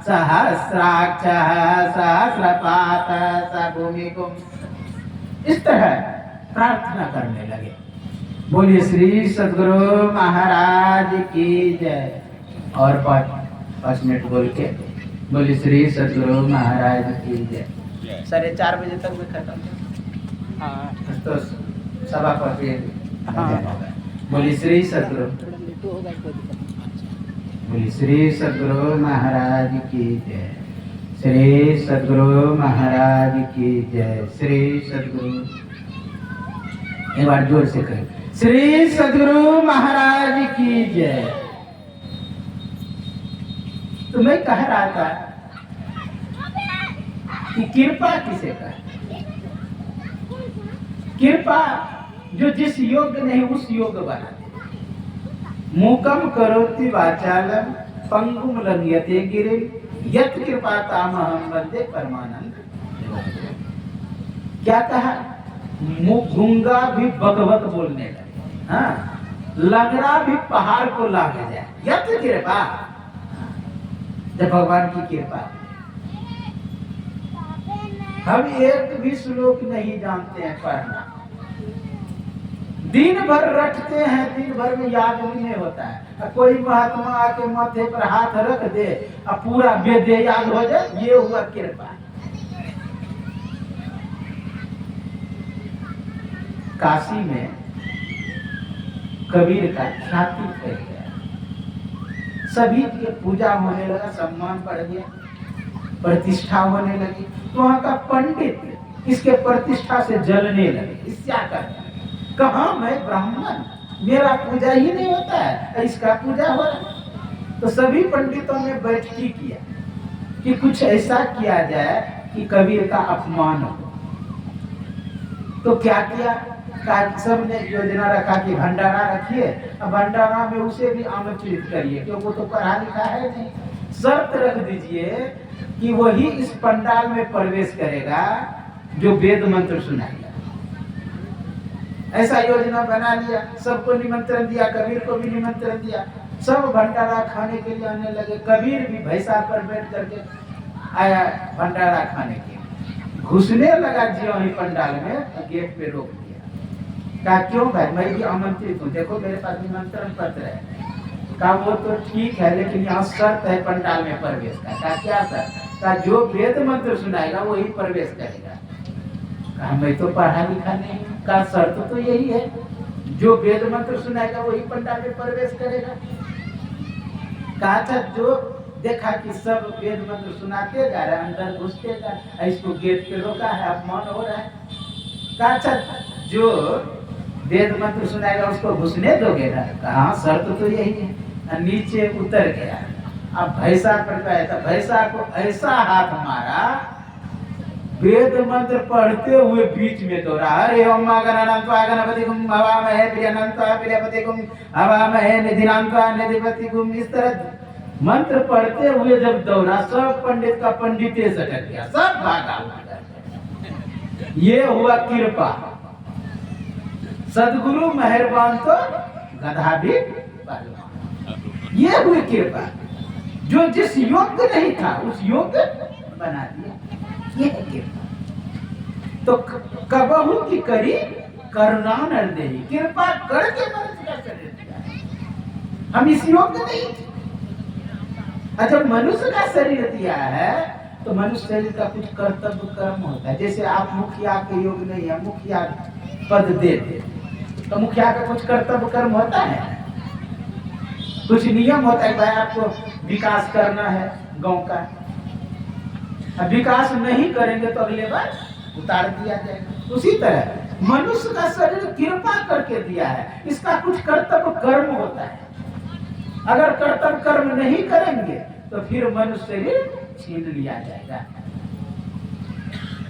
सहस्राक्ष सहस्रपात सबूमिकुम, इस तरह प्रार्थना करने लगे। बोलिए श्री सद्गुरु महाराज की जय। और 5 मिनट बोल के बोलिए श्री सद्गुरु महाराज की जय। 4:30 बजे तक में खत्म। हाँ तो सभा पर बोलिए श्री सद्गुरु, बोलिए श्री सद्गुरु महाराज की जय, श्री सद्गुरु महाराज की जय, श्री सद्गुरु। एक बार जोर से करें, श्री सद्गुरु महाराज की जय। तो मैं कह रहा था कि कृपा किसे कहे? कृपा जो जिस योग्य नहीं उस योग्य बना दे। मूकम करोति वाचालम पंगुम लंघयते गिरिम यत् कृपातामहं वंदे परमानंद। क्या कहा? गूंगा भी भगवत बोलने लगे, हाँ, लंगड़ा भी पहाड़ को लांघ जाए, यत् कृपा, जब भगवान की कृपा। हम एक भी श्लोक नहीं जानते हैं पढ़ना, दिन भर रटते हैं, दिन भर में याद भी नहीं होता है। कोई महात्मा आके माथे पर हाथ रख दे और पूरा वेद याद हो जाए, ये हुआ कृपा। काशी में कबीर का ख्याति फैल गया, सभी की पूजा होने लगा, सम्मान बढ़ गया, प्रतिष्ठा होने लगी। तो वहां का पंडित इसके प्रतिष्ठा से जलने लगे। इससे क्या कहा मैं ब्राह्मण, मेरा पूजा ही नहीं होता है, इसका पूजा हो रहा है। तो सभी पंडितों ने बैठकी किया कि कुछ ऐसा किया जाए कि कबीर का अपमान हो। तो क्या किया? सबने योजना रखा कि भंडारा रखिए, अब भंडारा में उसे भी आमंत्रित करिए, क्योंकि वो तो पढ़ा लिखा है नहीं। शर्त रख दीजिए कि वही इस पंडाल में प्रवेश करेगा जो वेद मंत्र सुनाएगा। ऐसा योजना बना लिया, सबको निमंत्रण दिया, कबीर को भी निमंत्रण दिया। सब भंडारा खाने के लिए आने लगे। कबीर भी भैंसा पर बैठ करके आया भंडारा खाने के। घुसने लगा ज्यों ही पंडाल में, गेट पे रोक दिया। कहा क्यों भाई, मैं भी आमंत्रित हूँ, देखो मेरे पास निमंत्रण पत्र है। कहा वो तो ठीक है, लेकिन यहाँ शर्त है पंडाल में प्रवेश का। कहा क्या शर्त? कहा जो वेद मंत्र सुनाएगा वही प्रवेश करेगा। कहा मैं तो पढ़ा लिखा नहीं। का शर्त तो यही है, जो वेद मंत्र सुनाएगा वही पंडाल में प्रवेश करेगा। कहा अच्छा, जो देखा कि सब वेद मंत्र सुनाते जा रहे, अंदर घुसते जा रहे, इसको गेट पे रोका है, अपमान हो रहा है। कहा अच्छा, जो वेद मंत्र सुनाएगा उसको घुसने दोगे ना? कहा शर्त तो यही है। नीचे उतर गया, अब भैंसा पर गया था, भैंसा को ऐसा हाथ मारा, वेद मंत्र पढ़ते हुए बीच में दौड़ा। हरे ओम गणनान्त्वा गणपतिगुम हवामहे प्रियनन्त्वा प्रियपतिगुम हवामहे निधिनान्त्वा निधिपतिगुम। इस तरह मंत्र पढ़ते हुए जब दौड़ा, सब पंडित का पंडिते सटक गया, सब भागा। ये हुआ कृपा। सदगुरु मेहरबान तो गधा भी पहलवान। ये हुई कृपा, जो जिस योग्य नहीं था उस योग्य बना दिया। ये है कृपा। तो कबहू की करी करुणा न देही, कृपा करके मनुष्य का शरीर दिया। हम इस योग्य नहीं थे, जब मनुष्य का शरीर दिया है तो मनुष्य शरीर का कुछ कर्तव्य कर्म होता है। जैसे आप मुखिया के योग्य नहीं है, मुखिया पद दे दे, तो मुखिया का कुछ कर्तव्य कर्म होता है, कुछ नियम होता है। भाई आपको विकास करना है गांव का, अब विकास नहीं करेंगे तो अगले बार उतार दिया जाएगा। उसी तरह मनुष्य का शरीर कृपा करके दिया है, इसका कुछ कर्तव्य कर्म होता है। अगर कर्तव्य कर्म नहीं करेंगे तो फिर मनुष्य शरीर छीन लिया जाएगा।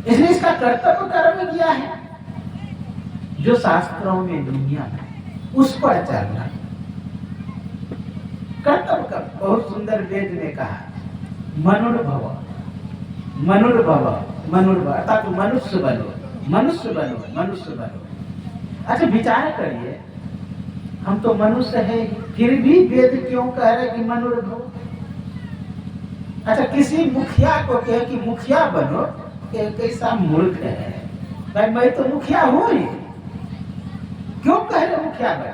इसलिए इसका कर्तव्य कर्म किया है, जो शास्त्रों में नियम है उस पर चलना। कर्तव्य कर्म बहुत सुंदर वेद ने कहा, मनुर्भव मनुर्भव मनुर्भव अर्थात मनुष्य बनो, मनुष्य बनो, मनुष्य बनो। अच्छा विचार करिए, हम तो मनुष्य है, फिर भी वेद क्यों कह रहे कि मनुर्भव? अच्छा किसी मुखिया को कहे कि मुखिया बनो, कैसा मूर्ख है भाई, मैं तो मुखिया हूं ही, क्यों कह रहे मुखिया बनो?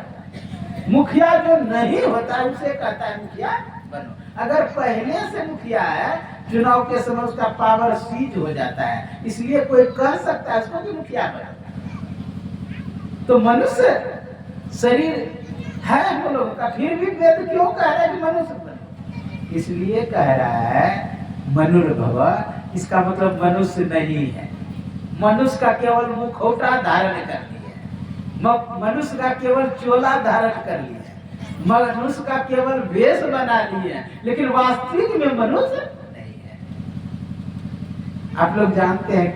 मुखिया जो नहीं होता है उसे कहता है मुखिया बनो। अगर पहले से मुखिया है, चुनाव के समय उसका पावर सीज हो जाता है, इसलिए कोई कह सकता है उसको कि मुखिया बनो। तो मनुष्य शरीर है हम लोगों का, फिर भी वेद क्यों कह रहा है कि मनुष्य बनो? इसलिए कह रहा है मनुर्भव। इसका मतलब मनुष्य नहीं है, मनुष्य का केवल मुखौटा धारण कर लिया, मनुष्य का केवल चोला धारण कर लिया, मनुष्य का केवल वेश बना लिया, लेकिन वास्तविक में मनुष्य नहीं है। आप लोग जानते हैं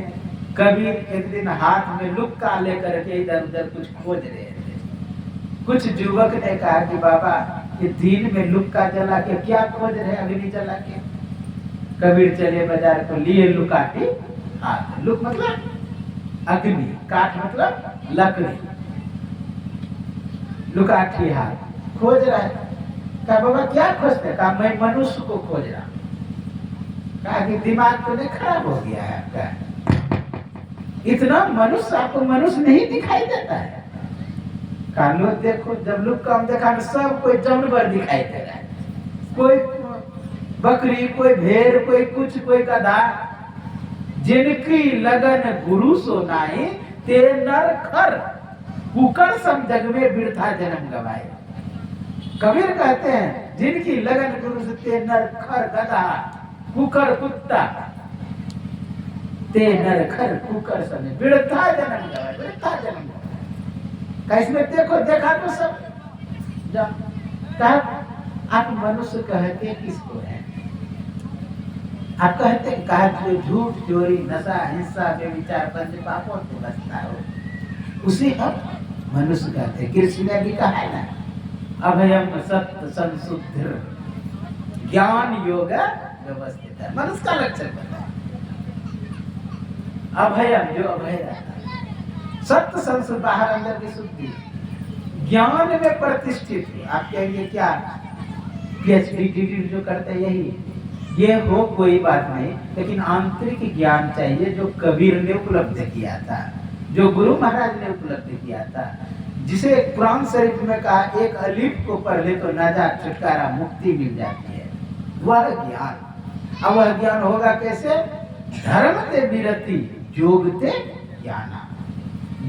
कभी एक दिन हाथ में लुक्का लेकर के इधर उधर कुछ खोज रहे थे। कुछ युवक ने कहा कि बाबा ये दिन में लुक्का जला के क्या खोज रहे, अग्नि जला के? कबीर चले बाजार को लिए लुकाटी हाथ, लुक मतलब अग्नि, काठ मतलब लकड़ी, लुकाठी हाथ खोज रहा है। कहा बाबा क्या खोजते? कहा मैं मनुष्य को खोज रहा। कहा कि दिमाग तो नहीं खराब हो गया है आपका, इतना मनुष्य आपको मनुष्य नहीं दिखाई देता है? कानून देखो, जब लोग कम देखा तो सब कोई जानवर दिखाई दे रहा है, कोई बकरी, कोई भेड़, कोई कुछ, कोई गधा। जिनकी लगन गुरु सो नाई, ते नर खर कुकर सम जग में बिरथा जन्म गवाए। कबीर कहते हैं जिनकी लगन गुरु से, ते नर खर गधा कुकर कुत्ता, ते नर खर कुकर सम बिरथा जन्म गवाए, बिरथा जन्म गवाए। इसमें देखो देखा तो सब आप मनुष्य कहते किसको है? आप कहते कहा जो झूठ चोरी नशा हिंसा बेविचार पंच पापों से बचता हो, उसे हम मनुष्य कहते हैं। कृष्ण ने भी कहा है ना, अभयम सत्य संशुद्ध ज्ञान योग व्यवस्थित है, मनुष्य का लक्षण बताया। अभयम जो अभय रहता है, सत्य संशुद्ध बाहर अंदर की शुद्धि, ज्ञान में प्रतिष्ठित है। आप कहेंगे क्या पीएचडी डिग्री जो करते हैं यही, ये हो कोई बात नहीं, लेकिन आंतरिक ज्ञान चाहिए जो कबीर ने उपलब्ध किया था, जो गुरु महाराज ने उपलब्ध किया था, जिसे कुरान शरीफ में कहा एक अलीफ को पढ़ ले तो नाजात छुटकारा मुक्ति मिल जाती है, वह ज्ञान। अब वह ज्ञान होगा कैसे? धर्म ते विरति योगते ज्ञाना,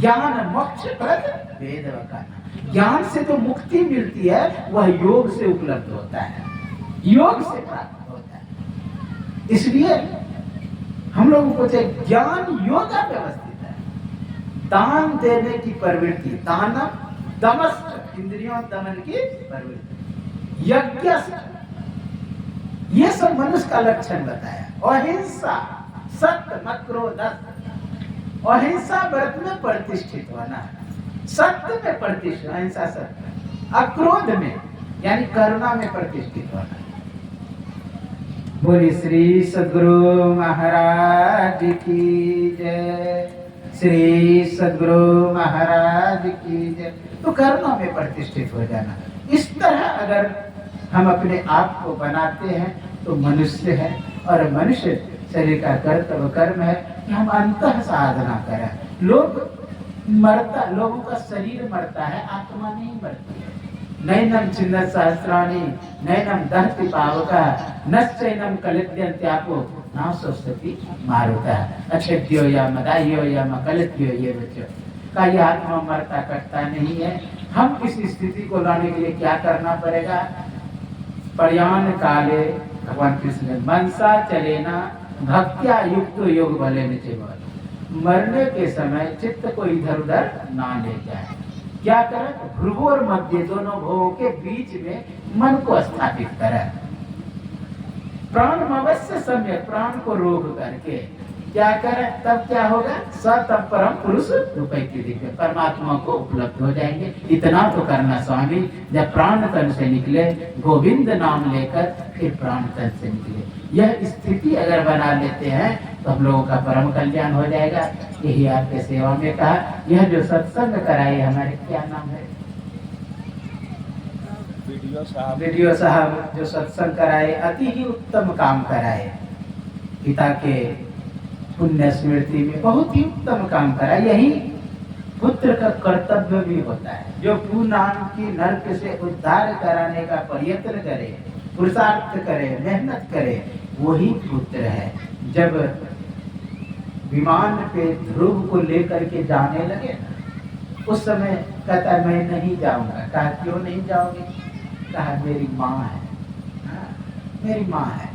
ज्ञान मोक्ष प्रद वेद वकाना। ज्ञान से तो मुक्ति मिलती है, वह योग से उपलब्ध होता है, योग से प्राप्त होता है। इसलिए हम लोगों को चाहिए ज्ञान योग व्यवस्थित है। दान देने की प्रवृत्ति, दानम दमश्च इंद्रियों दमन की प्रवृत्ति, यज्ञ, ये सब मनुष्य का लक्षण बताया। अहिंसा, सत्य मत क्रोध, अहिंसा व्रत में प्रतिष्ठित होना, सत्य में प्रतिष्ठित, अहिंसा सत्य, अक्रोध में यानी करुणा में प्रतिष्ठित होना। बोली श्री सद्गुरु महाराज की जय, श्री सद्गुरु महाराज की जय। तो करुणा में प्रतिष्ठित हो जाना। इस तरह अगर हम अपने आप को बनाते हैं तो मनुष्य है, और मनुष्य शरीर का कर्तव्य कर्म है कि हम अंतः साधना करें। लोगों का शरीर मरता है, आत्मा नहीं मरती है। नैनम छिन्न सहस्राणि नैनम दहति पावका नश्चैनम कलित्यन्त्यापो नाशोस्ति मारुता अक्षेद्यो या मदाह्यो या मकलित्यो ये बच्चों का ये आत्मा मरता कटता नहीं है। हम इस स्थिति को लाने के लिए क्या करना पड़ेगा? प्रयाण काले भगवान कृष्ण ने मनसा चलेना भक्त्या युक्त योग भले निचे मरने के समय चित्त को इधर उधर ना ले जाए। क्या करें? भ्रुव और मध्य दोनों भवों के बीच में मन को स्थापित करें। प्राण अवश्य समय प्राण को रोक करके क्या करें? तब क्या होगा? तब परम पुरुष रूपैती दिव्य परमात्मा को उपलब्ध हो जाएंगे। इतना तो करना स्वामी, जब प्राण तन से निकले गोविंद नाम लेकर फिर प्राण तन से निकले। यह स्थिति अगर बना लेते हैं तो हम लोगों का परम कल्याण हो जाएगा। यही आपके सेवा में कहा। यह जो सत्संग कराए हमारे, क्या नाम है? वीडियो साहब जो सत्संग कराए, अति ही उत्तम काम कराए। पिता के पुण्य स्मृति में बहुत ही उत्तम काम कराए। यही पुत्र का कर्तव्य भी होता है। जो पूर्णांग की नरक से उद्धार कराने का प्रयत्न करे, पुरुषार्थ करे, मेहनत करे, वही पुत्र है। जब विमान पे ध्रुव को लेकर के जाने लगे ना, उस समय कहता मैं नहीं जाऊंगा। कहा क्यों नहीं जाओगे? कहा मेरी माँ है। हाँ, मेरी माँ है।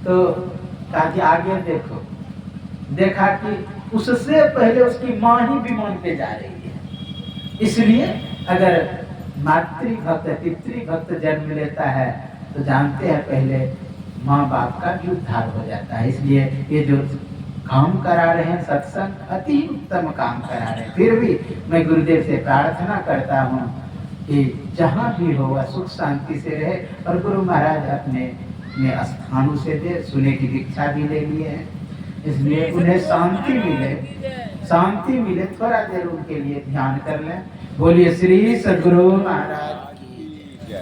तो कहा कि आगे देखो। देखा कि उससे पहले उसकी माँ ही विमान पे जा रही है। इसलिए अगर मातृभक्त पितृभक्त जन्म लेता है तो जानते हैं पहले माँ बाप का भी उद्धार हो जाता है। इसलिए ये जो काम करा रहे हैं सत्संग, अति उत्तम काम करा रहे हैं। फिर भी मैं गुरुदेव से प्रार्थना करता हूँ कि जहाँ भी हो वह सुख शांति से रहे। और गुरु महाराज अपने स्थानों से दे, सुने की दीक्षा भी ले लिए हैं, इसलिए उन्हें शांति मिले, शांति मिले। थोड़ा देर उनके लिए ध्यान कर लें। बोलिए श्री सद्गुरु महाराज।